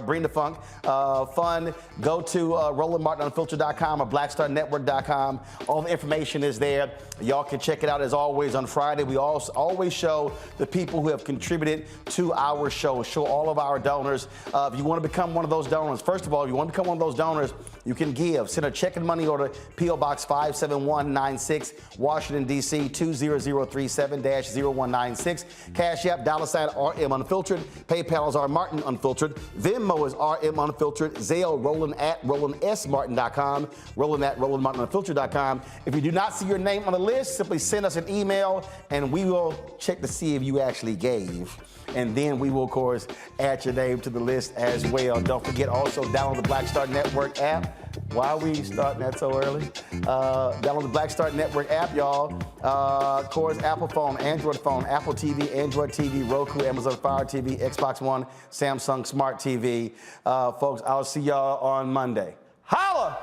Bring the Funk Fund. Go to RolandMartinUnfiltered.com or BlackStarNetwork.com. All the information is there. Y'all can check it out as always on Friday. We always show the people people who have contributed to our show all of our donors. If you want to become one of those donors, first of all, if you want to become one of those donors, you can give. Send a check and money order, P.O. Box 57196, Washington, D.C. 20037-0196. Cash App, $RM Unfiltered. PayPal is R Martin Unfiltered. Venmo is RM Unfiltered. Zelle, Roland at RolandSMartin.com. Roland at RolandMartinUnfiltered.com. If you do not see your name on the list, simply send us an email and we will check to see if you actually gave. And then we will, of course, add your name to the list as well. Don't forget also download the Black Star Network app. Why are we starting that so early? Download the Black Star Network app, y'all. Of course, Apple phone, Android phone, Apple TV, Android TV, Roku, Amazon Fire TV, Xbox One, Samsung Smart TV. Folks, I'll see y'all on Monday. Holla!